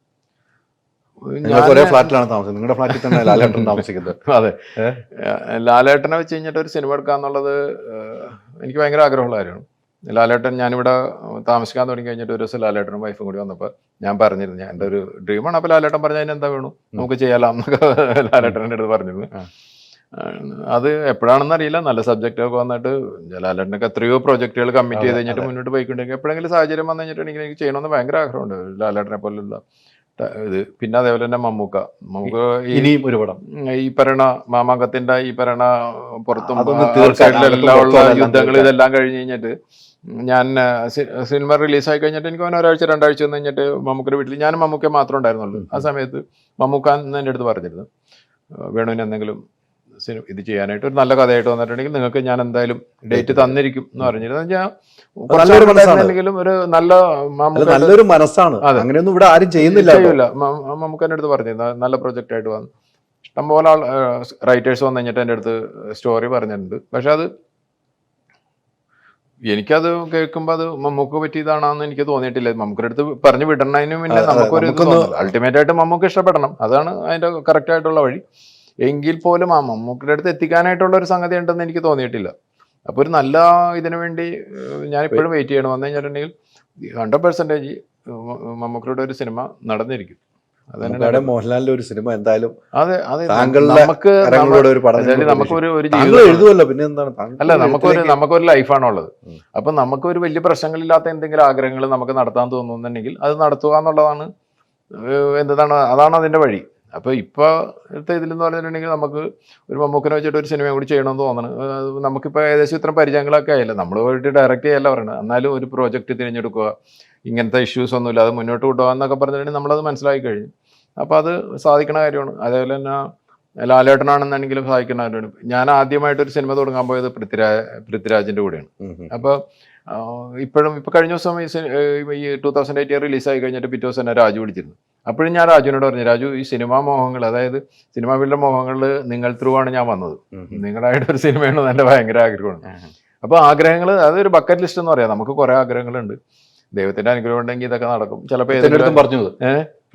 ഒരേ ഫ്ലാറ്റിലാണ് താമസിക്കുന്നത്, നിങ്ങളുടെ ഫ്ലാറ്റിൽ തന്നെ ലാലേട്ടൻ താമസിക്കുന്നത്. അതെ, ലാലേട്ടനെ വെച്ച് കഴിഞ്ഞിട്ട് ഒരു സിനിമ എടുക്കാന്നുള്ളത് എനിക്ക് ഭയങ്കര ആഗ്രഹമുള്ള കാര്യമാണ്. ലാലേട്ടൻ ഞാനിവിടെ താമസിക്കാൻ തുടങ്ങി കഴിഞ്ഞിട്ട് ഒരു ദിവസം ലാലേട്ടനും വൈഫും കൂടി വന്നപ്പോൾ ഞാൻ പറഞ്ഞിരുന്നു എൻ്റെ ഒരു ഡ്രീമാണ്. അപ്പോൾ ലാലേട്ടൻ പറഞ്ഞ അതിന് എന്താ വേണു നമുക്ക് ചെയ്യാലാം എന്നൊക്കെ ലാലേട്ടൻ്റെ അടുത്ത് പറഞ്ഞിരുന്നു. അത് എപ്പോഴാണെന്ന് അറിയില്ല, നല്ല സബ്ജക്റ്റൊക്കെ വന്നിട്ട് ലാലേട്ടനൊക്കെ എത്രയോ പ്രോജക്റ്റുകൾ കമ്മിറ്റ് ചെയ്ത് കഴിഞ്ഞിട്ട് മുന്നോട്ട് പോയിക്കൊണ്ടെങ്കിൽ എപ്പോഴെങ്കിലും സാഹചര്യം വന്നു കഴിഞ്ഞിട്ടുണ്ടെങ്കിൽ എനിക്ക് ചെയ്യണമെന്ന് ഭയങ്കര ആഗ്രഹമുണ്ട് ലാലേട്ടനെ പോലുള്ള ഇത്. പിന്നെ അതേപോലെ തന്നെ മമ്മൂക്ക ഇനിയും ഒരു പടം ഈ പറയണ മാമാങ്കത്തിന്റെ ഈ പറയണ പുറത്തും സൈഡിലെല്ലാം ഉള്ള യുദ്ധങ്ങൾ ഇതെല്ലാം കഴിഞ്ഞ് കഴിഞ്ഞിട്ട് ഞാൻ സിനിമ റിലീസായി കഴിഞ്ഞിട്ട് എനിക്ക് ഒരാഴ്ച 2 ആഴ്ച വന്നു കഴിഞ്ഞിട്ട് മമ്മൂക്കയുടെ വീട്ടിൽ ഞാനും മമ്മൂക്ക മാത്രമേ ഉണ്ടായിരുന്നുള്ളൂ. ആ സമയത്ത് മമ്മൂക്ക എൻ്റെ അടുത്ത് പറഞ്ഞിരുന്നു, വേണുവിന് എന്തെങ്കിലും ഇത് ചെയ്യാനായിട്ട് ഒരു നല്ല കഥയായിട്ട് വന്നിട്ടുണ്ടെങ്കിൽ നിങ്ങൾക്ക് ഞാൻ എന്തായാലും ഡേറ്റ് തന്നിരിക്കും എന്ന് പറഞ്ഞിരുന്നു. ഞാൻ ഒരു നല്ലൊരു മനസ്സാണ്, അങ്ങനെയൊന്നും ഇവിടെ ആരും ചെയ്യുന്നില്ല. മമ്മൂക്കൻ്റെ അടുത്ത് പറഞ്ഞിരുന്നു നല്ല പ്രൊജക്റ്റ് ആയിട്ട് വന്നു. ഇഷ്ടംപോലെ റൈറ്റേഴ്സ് വന്നു കഴിഞ്ഞിട്ട് എൻ്റെ അടുത്ത് സ്റ്റോറി പറഞ്ഞിട്ടുണ്ട്. പക്ഷെ അത് എനിക്കത് കേൾക്കുമ്പോൾ അത് മമ്മൂക്ക് പറ്റിയതാണെന്ന് എനിക്ക് തോന്നിയിട്ടില്ല. മമ്മൂക്കിന്റെ അടുത്ത് പറഞ്ഞു വിടണതിന് പിന്നെ നമുക്കൊരു അൾട്ടിമേറ്റ് ആയിട്ട് മമ്മൂക്ക് ഇഷ്ടപ്പെടണം, അതാണ് അതിന്റെ കറക്റ്റ് ആയിട്ടുള്ള വഴി. എങ്കിൽ പോലും ആ മമ്മൂക്കിന്റെ അടുത്ത് എത്തിക്കാനായിട്ടുള്ള ഒരു സംഗതി ഉണ്ടെന്ന് എനിക്ക് തോന്നിയിട്ടില്ല. അപ്പോൾ ഒരു നല്ല ഇതിനു വേണ്ടി ഞാനിപ്പോഴും വെയിറ്റ് ചെയ്യണം. വന്നു കഴിഞ്ഞിട്ടുണ്ടെങ്കിൽ 100% മമ്മൂക്കിയുടെ ഒരു സിനിമ നടന്നിരിക്കും. മോഹൻലാലിന്റെ ഒരു സിനിമ എന്തായാലും അതെ നമുക്കൊരു ലൈഫാണുള്ളത്. അപ്പൊ നമുക്കൊരു വലിയ പ്രശ്നങ്ങളില്ലാത്ത എന്തെങ്കിലും ആഗ്രഹങ്ങൾ നമുക്ക് നടത്താൻ തോന്നുന്നുണ്ടെങ്കിൽ അത് നടത്തുക എന്നുള്ളതാണ് അതാണ് അതിന്റെ വഴി. അപ്പോൾ ഇപ്പോഴത്തെ ഇതിലെന്ന് പറഞ്ഞിട്ടുണ്ടെങ്കിൽ നമുക്ക് ഒരു മമ്മൂക്കിനെ വെച്ചിട്ട് ഒരു സിനിമയും കൂടി ചെയ്യണമെന്ന് തോന്നണം. നമുക്കിപ്പോൾ ഏകദേശം ഇത്ര പരിചയങ്ങളൊക്കെ ആയില്ല, നമ്മൾ പോയിട്ട് ഡയറക്റ്റ് ചെയ്യല്ല പറയണത്. എന്നാലും ഒരു പ്രോജക്റ്റ് തിരഞ്ഞെടുക്കുക, ഇങ്ങനത്തെ ഇഷ്യൂസ് ഒന്നുമില്ല, അത് മുന്നോട്ട് കൊണ്ടുപോകാം എന്നൊക്കെ പറഞ്ഞിട്ടുണ്ടെങ്കിൽ നമ്മളത് മനസ്സിലാക്കി കഴിഞ്ഞു. അപ്പോൾ അത് സാധിക്കുന്ന കാര്യമാണ്. അതേപോലെ തന്നെ ലാലേട്ടനാണെന്നുണ്ടെങ്കിലും സാധിക്കുന്ന കാര്യമാണ്. ഞാൻ ആദ്യമായിട്ടൊരു സിനിമ തുടങ്ങാൻ പോയത് പൃഥ്വിരാജിൻ്റെ കൂടെയാണ്. അപ്പോൾ ഇപ്പോഴും കഴിഞ്ഞ ദിവസം ഈ 2018 റിലീസായി കഴിഞ്ഞിട്ട് പിറ്റേ ദിവസം തന്നെ രാജു വിളിച്ചിരുന്നു. അപ്പോഴും ഞാൻ രാജുവിനോട് പറഞ്ഞു, രാജു ഈ സിനിമാ മോഹങ്ങൾ, അതായത് സിനിമാ ഫീൽഡിലെ മോഹങ്ങളിൽ നിങ്ങൾ ത്രൂ ആണ് ഞാൻ വന്നത്, നിങ്ങളായിട്ടൊരു സിനിമയാണെന്ന് എൻ്റെ ഭയങ്കര ആഗ്രഹമാണ്. അപ്പോൾ ആഗ്രഹങ്ങൾ അതൊരു ബക്കറ്റ് ലിസ്റ്റ് എന്ന് പറയാം. നമുക്ക് കുറേ ആഗ്രഹങ്ങളുണ്ട്, ദൈവത്തിന്റെ അനുഗ്രഹം ഉണ്ടെങ്കിൽ ഇതൊക്കെ നടക്കും. ചിലപ്പോൾ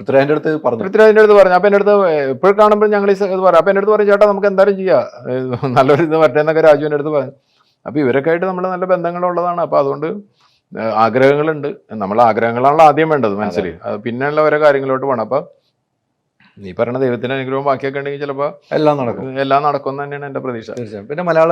പൃഥ്വിരാജിന്റെ അടുത്ത് പറഞ്ഞു. അപ്പൊ എൻ്റെ അടുത്ത് ഇപ്പോഴും കാണുമ്പോൾ ഞങ്ങൾ ഇത് പറയാം. അപ്പൊ എൻ്റെ അടുത്ത് പറയും, ചേട്ടാ നമുക്ക് എന്തായാലും ചെയ്യാം, നല്ലൊരു ഇത് വരട്ടെ എന്നൊക്കെ രാജുവിൻ്റെ അടുത്ത് പറഞ്ഞു. അപ്പൊ ഇവരൊക്കെ ആയിട്ട് നമ്മൾ നല്ല ബന്ധങ്ങളുള്ളതാണ്. അപ്പൊ അതുകൊണ്ട് ആഗ്രഹങ്ങളുണ്ട്. നമ്മൾ ആഗ്രഹങ്ങളാണല്ലോ ആദ്യം വേണ്ടത് മനസ്സിൽ, പിന്നെയുള്ള ഓരോ കാര്യങ്ങളിലോട്ട് പോകണം. അപ്പൊ നീ പറഞ്ഞ ദൈവത്തിന്റെ അനുഗ്രഹം ബാക്കിയൊക്കെ ഉണ്ടെങ്കിൽ ചിലപ്പോൾ എല്ലാം നടക്കും തന്നെയാണ് എൻ്റെ പ്രതീക്ഷ. തീർച്ചയായും. പിന്നെ മലയാള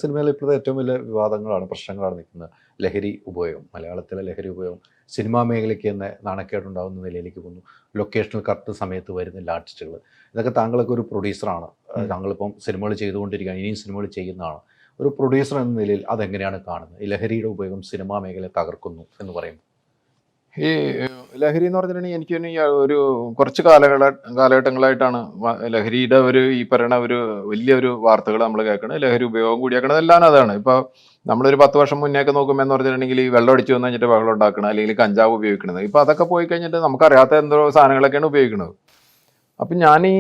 സിനിമയിൽ ഇപ്പോഴത്തെ ഏറ്റവും വലിയ വിവാദങ്ങളാണ്, പ്രശ്നങ്ങളാണ് നിൽക്കുന്നത്. ലഹരി ഉപയോഗം, മലയാളത്തിലെ ലഹരി ഉപയോഗം സിനിമാ മേഖലയ്ക്ക് തന്നെ നാണക്കേടുണ്ടാകുന്ന നിലയിലേക്ക് പോകുന്നു. ലൊക്കേഷനിൽ കറക്റ്റ് സമയത്ത് വരുന്നില്ല ആർട്ടിസ്റ്റുകൾ. ഇതൊക്കെ താങ്കളൊക്കെ ഒരു പ്രൊഡ്യൂസറാണ്, താങ്കളിപ്പം സിനിമകൾ ചെയ്തുകൊണ്ടിരിക്കുകയാണ്, ഇനിയും സിനിമകൾ ചെയ്യുന്നതാണ്. ഒരു പ്രൊഡ്യൂസർ എന്ന നിലയിൽ അതെങ്ങനെയാണ് കാണുന്നത്? ഈ ലഹരിയുടെ ഉപയോഗം സിനിമാ മേഖലയെ തകർക്കുന്നു എന്ന് പറയുമ്പോൾ ഈ ലഹരി എന്ന് പറഞ്ഞിട്ടുണ്ടെങ്കിൽ എനിക്ക് തോന്നുന്നു ഈ ഒരു കുറച്ച് കാലഘട്ടങ്ങളായിട്ടാണ് ലഹരിയുടെ ഒരു ഈ പറയുന്ന ഒരു വലിയൊരു വാർത്തകൾ നമ്മൾ കേൾക്കണം. ലഹരി ഉപയോഗം കൂടിയാക്കണം എല്ലാം അതാണ്. ഇപ്പോൾ നമ്മളൊരു 10 വർഷം മുന്നേക്ക് നോക്കുമ്പോൾ എന്ന് പറഞ്ഞിട്ടുണ്ടെങ്കിൽ ഈ വെള്ളം അടിച്ചു വന്നു കഴിഞ്ഞിട്ട് വെള്ളം ഉണ്ടാക്കണം, അല്ലെങ്കിൽ കഞ്ചാവ് ഉപയോഗിക്കുന്നത്. ഇപ്പോൾ അതൊക്കെ പോയി കഴിഞ്ഞിട്ട് നമുക്കറിയാത്ത എന്തോ സാധനങ്ങളൊക്കെയാണ് ഉപയോഗിക്കുന്നത്. അപ്പം ഞാൻ ഈ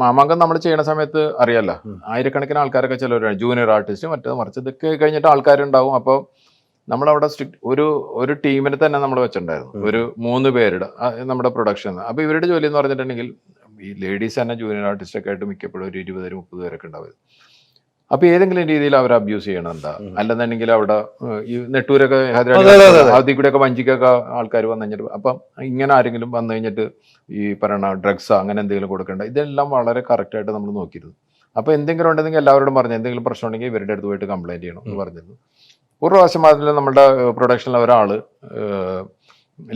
മാമാങ്കം നമ്മൾ ചെയ്യുന്ന സമയത്ത് അറിയാലോ, ആയിരക്കണക്കിന് ആൾക്കാരൊക്കെ ചിലവരാണ്, ജൂനിയർ ആർട്ടിസ്റ്റ് മറ്റേത് മറിച്ച് ഇതൊക്കെ കഴിഞ്ഞിട്ട് ആൾക്കാരുണ്ടാവും. അപ്പോൾ നമ്മളവിടെ ഒരു ടീമിനെ തന്നെ നമ്മൾ വെച്ചിട്ടുണ്ടായിരുന്നു, ഒരു 3 പേരുടെ നമ്മുടെ പ്രൊഡക്ഷൻ. അപ്പോൾ ഇവരുടെ ജോലി എന്ന് പറഞ്ഞിട്ടുണ്ടെങ്കിൽ ഈ ലേഡീസ് തന്നെ ജൂനിയർ ആർട്ടിസ്റ്റൊക്കെ ആയിട്ട് മിക്കപ്പോഴും ഒരു 20-30 പേരൊക്കെ ഉണ്ടാവും. അപ്പോൾ ഏതെങ്കിലും രീതിയിൽ അവർ അബ്യൂസ് ചെയ്യണം എന്താ, അല്ലെന്നുണ്ടെങ്കിൽ അവിടെ ഈ നെട്ടൂരൊക്കെ അതിൽ കൂടെയൊക്കെ വഞ്ചിക്കൊക്കെ ആൾക്കാർ വന്നു കഴിഞ്ഞിട്ട്, അപ്പം ഇങ്ങനെ ആരെങ്കിലും വന്നു കഴിഞ്ഞിട്ട് ഈ പറയണ ഡ്രഗ്സ് അങ്ങനെ എന്തെങ്കിലും കൊടുക്കേണ്ട, ഇതെല്ലാം വളരെ കറക്റ്റായിട്ട് നമ്മൾ നോക്കിയിരുന്നു. അപ്പോൾ എന്തെങ്കിലും ഉണ്ടെങ്കിൽ എല്ലാവരോടും പറഞ്ഞു എന്തെങ്കിലും പ്രശ്നം ഉണ്ടെങ്കിൽ ഇവരുടെ അടുത്ത് പോയിട്ട് കംപ്ലൈൻറ്റ് ചെയ്യണം എന്ന് പറഞ്ഞിരുന്നു. ഒരു പ്രാവശ്യം അതിൽ നമ്മുടെ പ്രൊഡക്ഷനിൽ ഒരാൾ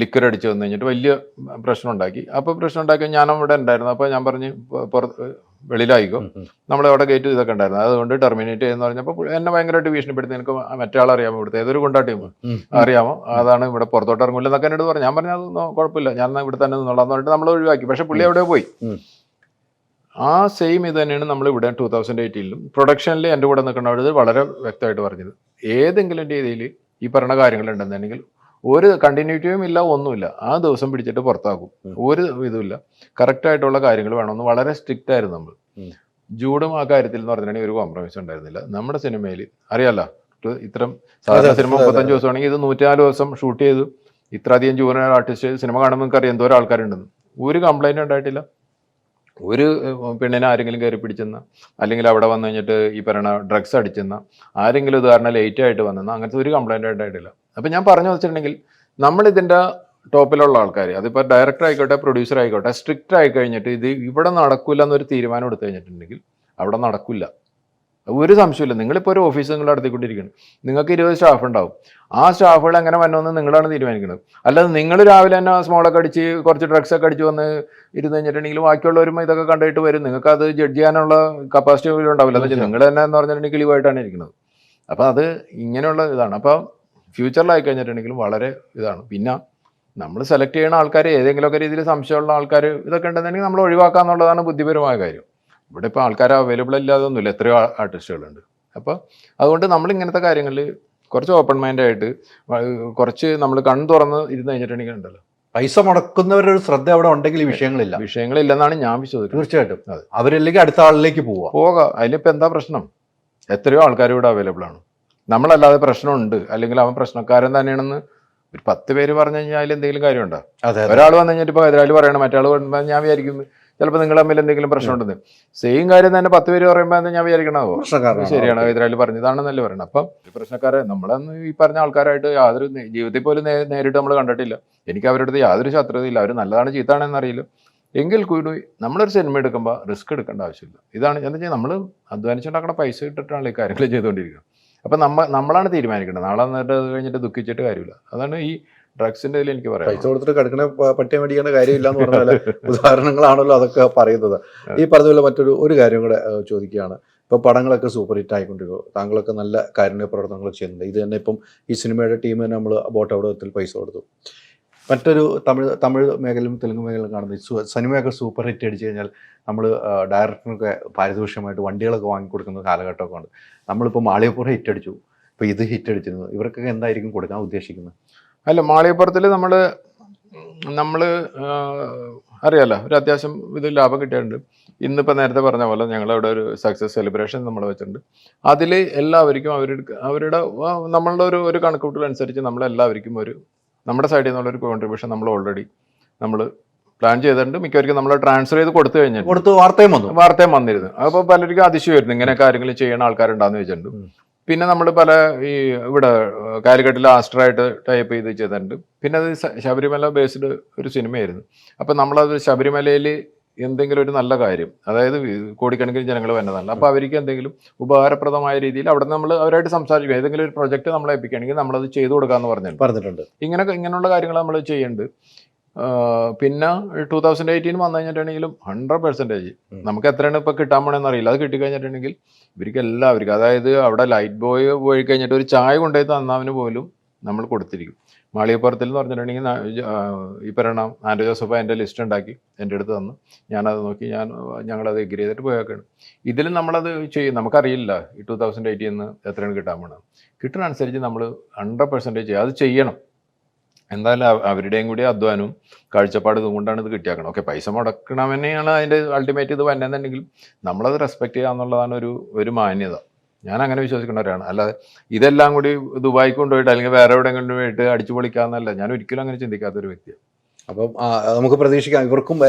ലിക്വർ അടിച്ച് വന്നു കഴിഞ്ഞിട്ട് വലിയ പ്രശ്നം ഉണ്ടാക്കി. അപ്പോൾ പ്രശ്നം ഉണ്ടാക്കി ഞാൻ അവിടെ ഉണ്ടായിരുന്നു. അപ്പോൾ ഞാൻ പറഞ്ഞ് പുറത്ത് വെളിയിലായിക്കോ, നമ്മളവിടെ ഗേറ്റ് ഇതൊക്കെ ഉണ്ടായിരുന്നു, അതുകൊണ്ട് ടെർമിനേറ്റ് ചെയ്യുന്ന പറഞ്ഞപ്പോൾ എന്നെ ഭയങ്കരമായിട്ട് ഭീഷണിപ്പെടുത്തി. എനിക്ക് മറ്റേ ആളറിയാമോ, ഇവിടുത്തെ ഏതൊരു കൊണ്ടാട്ടിയുമോ അറിയാമോ, അതാണ് ഇവിടെ പുറത്തോട്ട് ഇറങ്ങില്ല എന്നൊക്കെ എന്നോട് പറഞ്ഞു. ഞാൻ പറഞ്ഞു അതൊന്നും കുഴപ്പമില്ല, ഞാൻ ഇവിടെ തന്നെ നിന്നോളാന്ന് പറഞ്ഞിട്ട് നമ്മൾ ഒഴിവാക്കി. പക്ഷെ പുള്ളി എവിടെ പോയി. ആ സെയിം ഇത് തന്നെയാണ് നമ്മൾ ഇവിടെ 2018 പ്രൊഡക്ഷനിൽ എൻ്റെ കൂടെ നിൽക്കുന്നവർ വളരെ വ്യക്തമായിട്ട് പറഞ്ഞത്. ഏതെങ്കിലും രീതിയിൽ ഈ പറഞ്ഞ കാര്യങ്ങൾ ഉണ്ടെന്നുണ്ടെങ്കിൽ ഒരു കണ്ടിന്യൂറ്റിയും ഇല്ല, ഒന്നുമില്ല, ആ ദിവസം പിടിച്ചിട്ട് പുറത്താക്കും. ഒരു ഇതുമില്ല, കറക്റ്റായിട്ടുള്ള കാര്യങ്ങൾ വേണമെന്ന് വളരെ സ്ട്രിക്റ്റ് ആയിരുന്നു നമ്മൾ. ജൂഡും ആ കാര്യത്തിൽ എന്ന് പറഞ്ഞിട്ടുണ്ടെങ്കിൽ ഒരു കോംപ്രമൈസ് ഉണ്ടായിരുന്നില്ല. നമ്മുടെ സിനിമയിൽ അറിയാലോ, ഇത്തരം സാധാരണ സിനിമ 35 ദിവസമാണെങ്കിൽ ഇത് 104 ദിവസം ഷൂട്ട് ചെയ്തു. ഇത്രയധികം ജൂനിയർ ആർട്ടിസ്റ്റ് സിനിമ കാണുമ്പോൾ നിങ്ങൾക്ക് അറിയാം എന്തോരം ആൾക്കാരുണ്ടെന്ന്. ഒരു കംപ്ലൈൻറ്റ് ഉണ്ടായിട്ടില്ല. ഒരു പെണ്ണിനെ ആരെങ്കിലും കയറി പിടിച്ചെന്ന, അല്ലെങ്കിൽ അവിടെ വന്നു കഴിഞ്ഞിട്ട് ഈ പറയണ ഡ്രഗ്സ് അടിച്ചെന്ന, ആരെങ്കിലും ഉദാഹരണം ലേറ്റ് ആയിട്ട് വന്നെന്ന, അങ്ങനത്തെ ഒരു കംപ്ലൈൻറ്റ് ഉണ്ടായിട്ടില്ല. അപ്പം ഞാൻ പറഞ്ഞു വെച്ചിട്ടുണ്ടെങ്കിൽ നമ്മളിതിൻ്റെ ടോപ്പിലുള്ള ആൾക്കാർ, അതിപ്പോൾ ഡയറക്ടർ ആയിക്കോട്ടെ പ്രൊഡ്യൂസർ ആയിക്കോട്ടെ, സ്ട്രിക്റ്റ് ആയി കഴിഞ്ഞിട്ട് ഇത് ഇവിടെ നടക്കില്ല എന്നൊരു തീരുമാനം എടുത്തു കഴിഞ്ഞിട്ടുണ്ടെങ്കിൽ അവിടെ നടക്കില്ല, ഒരു സംശയമില്ല. നിങ്ങളിപ്പോൾ ഒരു ഓഫീസ് നിങ്ങൾ നടത്തിക്കൊണ്ടിരിക്കുന്നത്, നിങ്ങൾക്ക് 20 സ്റ്റാഫ് ഉണ്ടാവും. ആ സ്റ്റാഫുകൾ എങ്ങനെ വരണമെന്ന് നിങ്ങളാണ് തീരുമാനിക്കുന്നത്. അല്ലാതെ നിങ്ങൾ രാവിലെ തന്നെ സ്മോളൊക്കെ അടിച്ച് കുറച്ച് ഡ്രഗ്സൊക്കെ അടിച്ച് വന്ന് ഇരുന്ന് കഴിഞ്ഞിട്ടുണ്ടെങ്കിൽ ബാക്കിയുള്ളവരും ഇതൊക്കെ കണ്ടിട്ട് വരും. നിങ്ങൾക്ക് അത് ജഡ്ജ് ചെയ്യാനുള്ള കപ്പാസിറ്റി പോലും ഉണ്ടാവില്ല. എന്ന് വെച്ചാൽ നിങ്ങൾ തന്നെ എന്ന് പറഞ്ഞിട്ടുണ്ടെങ്കിൽ കിളിവായിട്ടാണ് ഇരിക്കുന്നത്. അപ്പോൾ അത് ഇങ്ങനെയുള്ള ഇതാണ്. അപ്പോൾ ഫ്യൂച്ചറിലായി കഴിഞ്ഞിട്ടുണ്ടെങ്കിലും വളരെ ഇതാണ്. പിന്നെ നമ്മൾ സെലക്ട് ചെയ്യുന്ന ആൾക്കാർ ഏതെങ്കിലുമൊക്കെ രീതിയിൽ സംശയമുള്ള ആൾക്കാർ ഇതൊക്കെ ഉണ്ടെന്നുണ്ടെങ്കിൽ നമ്മൾ ഒഴിവാക്കുക എന്നുള്ളതാണ് ബുദ്ധിപരമായ കാര്യം. ഇവിടെ ഇപ്പോൾ ആൾക്കാർ അവൈലബിൾ ഇല്ലാതൊന്നുമില്ല, എത്രയോ ആർട്ടിസ്റ്റുകളുണ്ട്. അപ്പോൾ അതുകൊണ്ട് നമ്മൾ ഇങ്ങനത്തെ കാര്യങ്ങളിൽ കുറച്ച് ഓപ്പൺ മൈൻഡായിട്ട് കുറച്ച് നമ്മൾ കണ്ണു തുറന്ന് ഇരുന്ന് കഴിഞ്ഞിട്ടുണ്ടെങ്കിൽ ഉണ്ടല്ലോ, പൈസ മുടക്കുന്നവരുടെ ഒരു ശ്രദ്ധ അവിടെ ഉണ്ടെങ്കിൽ ഈ വിഷയങ്ങളില്ലെന്നാണ് ഞാൻ വിശ്വസിക്കുന്നത്. തീർച്ചയായിട്ടും അവരല്ലെങ്കിൽ അടുത്ത ആളിലേക്ക് പോകാം. അതിലിപ്പോൾ എന്താ പ്രശ്നം? എത്രയോ ആൾക്കാർ ഇവിടെ അവൈലബിൾ ആണ്. നമ്മളല്ലാതെ പ്രശ്നമുണ്ട് അല്ലെങ്കിൽ അവൻ പ്രശ്നക്കാരൻ തന്നെയാണെന്ന് ഒരു 10 പേര് പറഞ്ഞു കഴിഞ്ഞാൽ അതിൽ എന്തെങ്കിലും കാര്യമുണ്ടോ? ഒരാൾ വന്നു കഴിഞ്ഞിട്ട് ഇപ്പോൾ എതിരാളി പറയണം, മറ്റേ പറയുമ്പോൾ ഞാൻ വിചാരിക്കും ചിലപ്പോൾ നിങ്ങൾ തമ്മിൽ എന്തെങ്കിലും പ്രശ്നമുണ്ടെന്ന്. സെയിം കാര്യം തന്നെ 10 പേര് പറയുമ്പോൾ ഞാൻ വിചാരിക്കണമോ ശരിയാണ്, എതിരാളി പറഞ്ഞതാണെന്നല്ലേ പറയണം. അപ്പം പ്രശ്നക്കാരെ നമ്മളന്ന് ഈ പറഞ്ഞ ആൾക്കാരായിട്ട് യാതൊരു ജീവിതത്തിൽ പോലും നേരിട്ട് നമ്മൾ കണ്ടിട്ടില്ല. എനിക്ക് അവരുടെ അടുത്ത് യാതൊരു ശത്രുതയില്ല. അവർ നല്ലതാണ് ചീത്താണെന്ന് അറിയില്ല. എങ്കിൽ കൂടി നമ്മളൊരു സിനിമ എടുക്കുമ്പോൾ റിസ്ക് എടുക്കേണ്ട ആവശ്യമില്ല. ഇതാണ് എന്താ വെച്ചാൽ നമ്മൾ അധ്വാനിച്ചുണ്ടാക്കുന്ന പൈസ ഇട്ടിട്ടാണ് ഈ കാര്യങ്ങൾ ചെയ്തുകൊണ്ടിരിക്കുന്നത്. അപ്പം നമ്മളാണ് തീരുമാനിക്കേണ്ടത്. നാളെ എന്നിട്ട് അത് കഴിഞ്ഞിട്ട് ദുഃഖിച്ചിട്ട് കാര്യമില്ല. അതാണ് ഈ ഡ്രഗ്സിൻ്റെ ഇതിൽ എനിക്ക് പറയാം. പൈസ കൊടുത്തിട്ട് കിടക്കണ പട്ടിയെ മേടിക്കേണ്ട കാര്യമില്ല എന്ന് പറഞ്ഞാൽ ഉദാഹരണങ്ങളാണല്ലോ അതൊക്കെ പറയുന്നത്. ഈ പറഞ്ഞ പോലെ ഒരു കാര്യം കൂടെ ചോദിക്കുകയാണ്. ഇപ്പോൾ പടങ്ങളൊക്കെ സൂപ്പർ ഹിറ്റ് ആയിക്കൊണ്ടിരിക്കും, താങ്കളൊക്കെ നല്ല കാരുണ്യ പ്രവർത്തനങ്ങൾ ചെയ്യുന്നുണ്ട്. ഇത് തന്നെ ഇപ്പം ഈ സിനിമയുടെ ടീമിന് നമ്മൾ ബോട്ടവിടത്തിൽ പൈസ കൊടുത്തു. മറ്റൊരു തമിഴ് മേഖലയിലും തെലുങ്ക് മേഖലയിലും കാണുന്നത് സിനിമയൊക്കെ സൂപ്പർ ഹിറ്റ് അടിച്ചു കഴിഞ്ഞാൽ നമ്മൾ ഡയറക്ടറിനൊക്കെ പാരിതോഷികമായിട്ട് വണ്ടികളൊക്കെ വാങ്ങിക്കൊടുക്കുന്ന കാലഘട്ടമൊക്കെ ഉണ്ട്. നമ്മളിപ്പോൾ മാളികപ്പുറം ഹിറ്റ് അടിച്ചു, ഇപ്പോൾ ഇത് ഹിറ്റ് അടിച്ചിരുന്നു, ഇവർക്കൊക്കെ എന്തായിരിക്കും കൊടുക്കാൻ ഉദ്ദേശിക്കുന്നത്? അല്ല, മാളികപ്പുറത്തിൽ നമ്മൾ അറിയാലോ ഒരു അത്യാവശ്യം ഇത് ലാഭം കിട്ടിയിട്ടുണ്ട്. ഇന്നിപ്പോൾ നേരത്തെ പറഞ്ഞ പോലെ ഞങ്ങളവിടെ ഒരു സക്സസ് സെലിബ്രേഷൻ നമ്മൾ വെച്ചിട്ടുണ്ട്. അതിൽ എല്ലാവർക്കും അവരുടെ നമ്മളുടെ ഒരു കണക്കുകൂട്ടലനുസരിച്ച് നമ്മളെല്ലാവർക്കും നമ്മുടെ സൈഡിൽ നിന്നുള്ളൊരു കോൺട്രിബ്യൂഷൻ നമ്മൾ ഓൾറെഡി പ്ലാൻ ചെയ്തിട്ടുണ്ട്. മിക്കവർക്കും നമ്മൾ ട്രാൻസ്ഫർ ചെയ്ത് കൊടുത്തു വാർത്തയും വന്നിരുന്നു. അപ്പോൾ പലർക്കും അതിശയമായിരുന്നു ഇങ്ങനെ കാര്യങ്ങൾ ചെയ്യുന്ന ആൾക്കാരുണ്ടാന്ന് വെച്ചിട്ടുണ്ട്. പിന്നെ നമ്മൾ പല ഇവിടെ കാലിക്കട്ടിൽ ആസ്റ്ററായിട്ട് ടൈപ്പ് ചെയ്ത് ചെയ്തിട്ടുണ്ട്. പിന്നെ അത് ശബരിമല ബേസ്ഡ് ഒരു സിനിമയായിരുന്നു. അപ്പം നമ്മളത് ശബരിമലയിൽ എന്തെങ്കിലും ഒരു നല്ല കാര്യം, അതായത് കോടിക്കണക്കിന് ജനങ്ങൾ വരുന്നതല്ല, അപ്പോൾ അവർക്ക് എന്തെങ്കിലും ഉപകാരപ്രദമായ രീതിയിൽ അവിടെ നമ്മൾ അവരായിട്ട് സംസാരിക്കുക, ഏതെങ്കിലും ഒരു പ്രൊജക്റ്റ് നമ്മളെ ഏൽപ്പിക്കുകയാണെങ്കിൽ നമ്മളത് ചെയ്തു കൊടുക്കാമെന്ന് പറഞ്ഞിട്ടുണ്ട്. ഇങ്ങനെയുള്ള കാര്യങ്ങൾ നമ്മൾ ചെയ്യുന്നുണ്ട്. പിന്നെ 2018 വന്നു കഴിഞ്ഞിട്ടുണ്ടെങ്കിലും 100% നമുക്ക് എത്രയാണ് ഇപ്പോൾ കിട്ടാൻ പോണെന്ന് അറിയില്ല. അത് കിട്ടിക്കഴിഞ്ഞിട്ടുണ്ടെങ്കിൽ ഇവർക്ക് എല്ലാവർക്കും, അതായത് അവിടെ ലൈറ്റ് ബോയ് പോയി കഴിഞ്ഞിട്ട് ഒരു ചായ കൊണ്ടുപോയി തന്നവന് പോലും നമ്മൾ കൊടുത്തിരിക്കും. മാളികപ്പുറത്തിൽ എന്ന് പറഞ്ഞിട്ടുണ്ടെങ്കിൽ ഈ പറയണ ആൻഡ്രോ ജോസഫ് എൻ്റെ ലിസ്റ്റ് ഉണ്ടാക്കി എൻ്റെ അടുത്ത് തന്നു. ഞാനത് നോക്കി ഞങ്ങളത് എഗ്രി ചെയ്തിട്ട് പോയേക്കാണ്. ഇതിൽ നമ്മളത് ചെയ്യും. നമുക്കറിയില്ല ഈ 2018 എത്രയാണ് കിട്ടാൻ പോകണം. കിട്ടുന്നതനുസരിച്ച് നമ്മൾ 100% ചെയ്യും. അത് ചെയ്യണം. എന്തായാലും അവരുടെയും കൂടി അധ്വാനവും കാഴ്ചപ്പാട് ഇതുകൊണ്ടാണ് ഇത് കിട്ടിയാക്കണം. ഓക്കെ, പൈസ മുടക്കണം തന്നെയാണ് അതിൻ്റെ അൾട്ടിമേറ്റ് ഇത് വന്നെന്നുണ്ടെങ്കിൽ നമ്മളത് റെസ്പെക്ട് ചെയ്യുക എന്നുള്ളതാണ് ഒരു മാന്യത. ഞാൻ അങ്ങനെ വിശ്വസിക്കുന്ന ഒരാളാണ്. അല്ലാതെ ഇതെല്ലാം കൂടി ദുബായിക്ക് കൊണ്ടുപോയിട്ട് അല്ലെങ്കിൽ വേറെ എവിടെയെങ്കിലും കൊണ്ടുപോയിട്ട് അടിച്ചു പൊളിക്കാന്നല്ല, ഞാൻ ഒരിക്കലും അങ്ങനെ ചിന്തിക്കാത്തൊരു വ്യക്തിയാണ്. അപ്പം നമുക്ക് പ്രതീക്ഷിക്കാം ഇവർക്കും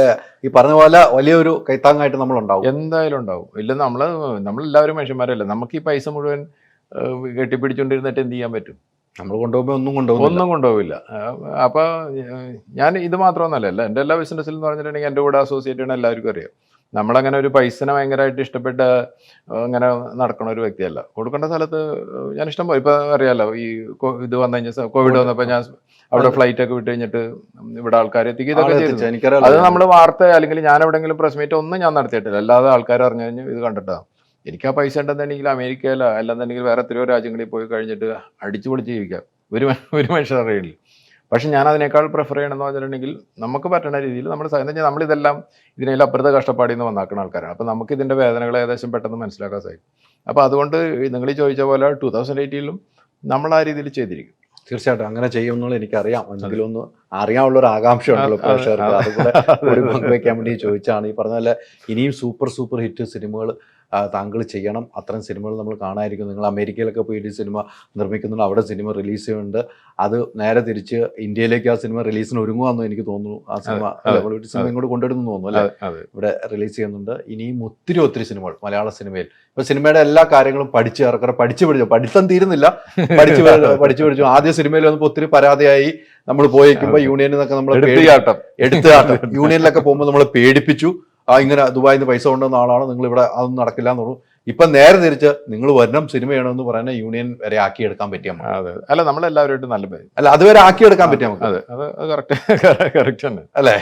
ഈ പറഞ്ഞ പോലെ വലിയൊരു കൈത്താങ്ങായിട്ട് നമ്മൾ ഉണ്ടാവും. എന്തായാലും ഉണ്ടാവും. ഇല്ല, നമ്മളെല്ലാവരും മനുഷ്യന്മാരല്ലേ. നമുക്ക് ഈ പൈസ മുഴുവൻ കെട്ടിപ്പിടിച്ചുകൊണ്ടിരുന്നിട്ട് എന്ത് ചെയ്യാൻ പറ്റും? നമ്മൾ കൊണ്ടുപോകുമ്പോൾ ഒന്നും കൊണ്ടുപോകില്ല. അപ്പോൾ ഞാൻ ഇത് മാത്രമൊന്നുമല്ല, എൻ്റെ എല്ലാ ബിസിനസ്സിലും എന്ന് പറഞ്ഞിട്ടുണ്ടെങ്കിൽ എൻ്റെ കൂടെ അസോസിയേറ്റ് ചെയ്യണ എല്ലാവർക്കും അറിയാം. നമ്മളങ്ങനെ ഒരു പൈസനെ ഭയങ്കരമായിട്ട് ഇഷ്ടപ്പെട്ട അങ്ങനെ നടക്കണ ഒരു വ്യക്തിയല്ല. കൊടുക്കേണ്ട സ്ഥലത്ത് ഞാൻ ഇഷ്ടം പോലെ, ഇപ്പോൾ അറിയാമല്ലോ, ഈ ഇത് വന്നു കഴിഞ്ഞാൽ കോവിഡ് വന്നപ്പോൾ ഞാൻ അവിടെ ഫ്ലൈറ്റ് ഒക്കെ വിട്ട് കഴിഞ്ഞിട്ട് ഇവിടെ ആൾക്കാരെ എത്തിക്കുക ഇതൊക്കെ ചെയ്തു. അത് നമ്മൾ വാർത്ത അല്ലെങ്കിൽ ഞാൻ എവിടെയെങ്കിലും പ്രസ് മീറ്റ് ഒന്നും ഞാൻ നടത്തിയിട്ടില്ല. അല്ലാതെ ആൾക്കാർ അറിഞ്ഞു കഴിഞ്ഞാൽ ഇത് കണ്ടിട്ടാണ്. എനിക്ക് ആ പൈസ ഉണ്ടെന്നുണ്ടെങ്കിൽ അമേരിക്കയിലോ അല്ലെന്നുണ്ടെങ്കിൽ വേറെ എത്രയോ രാജ്യങ്ങളിൽ പോയി കഴിഞ്ഞിട്ട് അടിച്ചു പൊളിച്ച് ജീവിക്കാം. ഒരു മനുഷ്യർ അറിയില്ല. പക്ഷെ ഞാൻ അതിനേക്കാൾ പ്രിഫർ ചെയ്യണമെന്ന് പറഞ്ഞിട്ടുണ്ടെങ്കിൽ നമുക്ക് പറ്റുന്ന രീതിയിൽ നമ്മൾ നമ്മളിതെല്ലാം ഇതിനെല്ലാം അപ്പുറത്തെ കഷ്ടപ്പാടിൽ നിന്ന് വന്നാക്കുന്ന ആൾക്കാരാണ്. അപ്പോൾ നമുക്ക് ഇതിൻ്റെ വേദനകൾ ഏകദേശം പെട്ടെന്ന് മനസ്സിലാക്കാൻ സാധിക്കും. അപ്പോൾ അതുകൊണ്ട് നിങ്ങൾ ഈ ചോദിച്ച പോലെ 2018 നമ്മൾ ആ രീതിയിൽ ചെയ്തിരിക്കും. തീർച്ചയായിട്ടും അങ്ങനെ ചെയ്യുമെന്നുള്ള എനിക്കറിയാം. എന്തെങ്കിലും ഒന്ന് അറിയാനുള്ളൊരു ആകാംക്ഷ ഉണ്ടല്ലോ പ്രേക്ഷകർക്ക്. അതുകൂടെ ഒരു പങ്കുവയ്ക്കാൻ വേണ്ടി ചോദിച്ചാണ്. ഈ പറഞ്ഞ പോലെ ഇനിയും സൂപ്പർ ഹിറ്റ് സിനിമകൾ താങ്കൾ ചെയ്യണം. അത്തരം സിനിമകൾ നമ്മൾ കാണാതിരിക്കും. നിങ്ങൾ അമേരിക്കയിലൊക്കെ പോയിട്ട് സിനിമ നിർമ്മിക്കുന്നുണ്ട്, അവിടെ സിനിമ റിലീസ് ചെയ്യുന്നുണ്ട്. അത് നേരെ തിരിച്ച് ഇന്ത്യയിലേക്ക് ആ സിനിമ റിലീസിന് ഒരുങ്ങുവാന്ന് എനിക്ക് തോന്നുന്നു. ആ സിനിമ ഇങ്ങോട്ട് കൊണ്ടുവരുന്നു തോന്നുന്നു അല്ലേ? ഇവിടെ റിലീസ് ചെയ്യുന്നുണ്ട്. ഇനിയും ഒത്തിരി സിനിമകൾ മലയാള സിനിമയിൽ. ഇപ്പൊ സിനിമയുടെ എല്ലാ കാര്യങ്ങളും പഠിത്തം തീരുന്നില്ല, പഠിച്ചു. ആദ്യ സിനിമയിൽ വന്നപ്പോൾ ഒത്തിരി പരാതിയായി. നമ്മൾ പോയിക്കുമ്പോൾ യൂണിയനിൽ നിന്നൊക്കെ നമ്മൾ എടുത്തുകാട്ടം യൂണിയനിലൊക്കെ പോകുമ്പോൾ നമ്മളെ പേടിപ്പിച്ചു. ഇങ്ങനെ ദുബായിൽ നിന്ന് പൈസ കൊണ്ടുവന്ന ആളാണ്, നിങ്ങൾ ഇവിടെ അതൊന്നും നടക്കില്ല എന്ന് പറഞ്ഞു. ഇപ്പൊ നേരെ തിരിച്ച് നിങ്ങൾ വരണം സിനിമ ചെയ്യണമെന്ന് പറയുന്ന യൂണിയൻ വരെ ആക്കിയെടുക്കാൻ പറ്റിയ അല്ല, നമ്മളെല്ലാവരുമായിട്ട് നല്ല അല്ല അതുവരെ ആക്കിയെടുക്കാൻ പറ്റിയ നമുക്ക് കറക്റ്റ് തന്നെ അല്ലേ?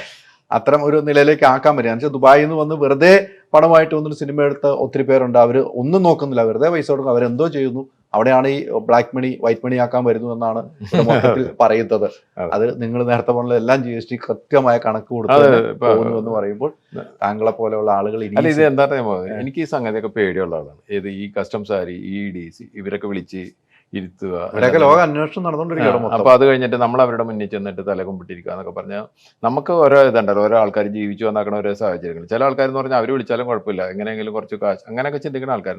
അത്തരം ഒരു നിലയിലേക്ക് ആക്കാൻ പറ്റും. എന്നുവെച്ചാൽ ദുബായിൽ നിന്ന് വന്ന് വെറുതെ പണമായിട്ട് വന്നൊരു സിനിമ എടുത്ത ഒത്തിരി പേരുണ്ട്. അവർ ഒന്നും നോക്കുന്നില്ല, വെറുതെ പൈസ കൊടുക്കും, അവരെന്തോ ചെയ്യുന്നു. അവിടെയാണ് ഈ ബ്ലാക്ക് മണി വൈറ്റ് മണി ആക്കാൻ വരുന്നു എന്നാണ് മൊത്തത്തിൽ പറയുന്നത്. അത് നിങ്ങൾ നേരത്തെ പറഞ്ഞ എല്ലാം GST കൃത്യമായ കണക്ക് കൊടുത്തു എന്ന് പറയുമ്പോൾ താങ്കളെ പോലെയുള്ള ആളുകൾ ഇത് എന്താ എനിക്ക് ഈ സംഗതിയൊക്കെ പേടിയുള്ള ആളാണ്. ഏത് ഈ കസ്റ്റംസുകാർ, ED ഇവരൊക്കെ വിളിച്ച് ഇരുത്തുക, ഇവരൊക്കെ ലോക അന്വേഷണം നടന്നുകൊണ്ടിരിക്കുകയാണ്. അപ്പൊ അത് കഴിഞ്ഞിട്ട് നമ്മൾ അവരുടെ മുന്നിൽ ചെന്നിട്ട് തലകുമ്പിട്ടിരിക്കുക എന്നൊക്കെ പറഞ്ഞാൽ നമുക്ക് ഓരോ ഇതുണ്ടല്ലോ, ഓരോ ആൾക്കാർ ജീവിച്ചു വന്നാക്കണ ഓരോ സാഹചര്യങ്ങൾ. ചില ആൾക്കാർ എന്ന് പറഞ്ഞാൽ അവർ വിളിച്ചാലും കുഴപ്പമില്ല, എങ്ങനെയെങ്കിലും കുറച്ച് കാശ് അങ്ങനെയൊക്കെ ചിന്തിക്കുന്ന ആൾക്കാരുണ്ട്.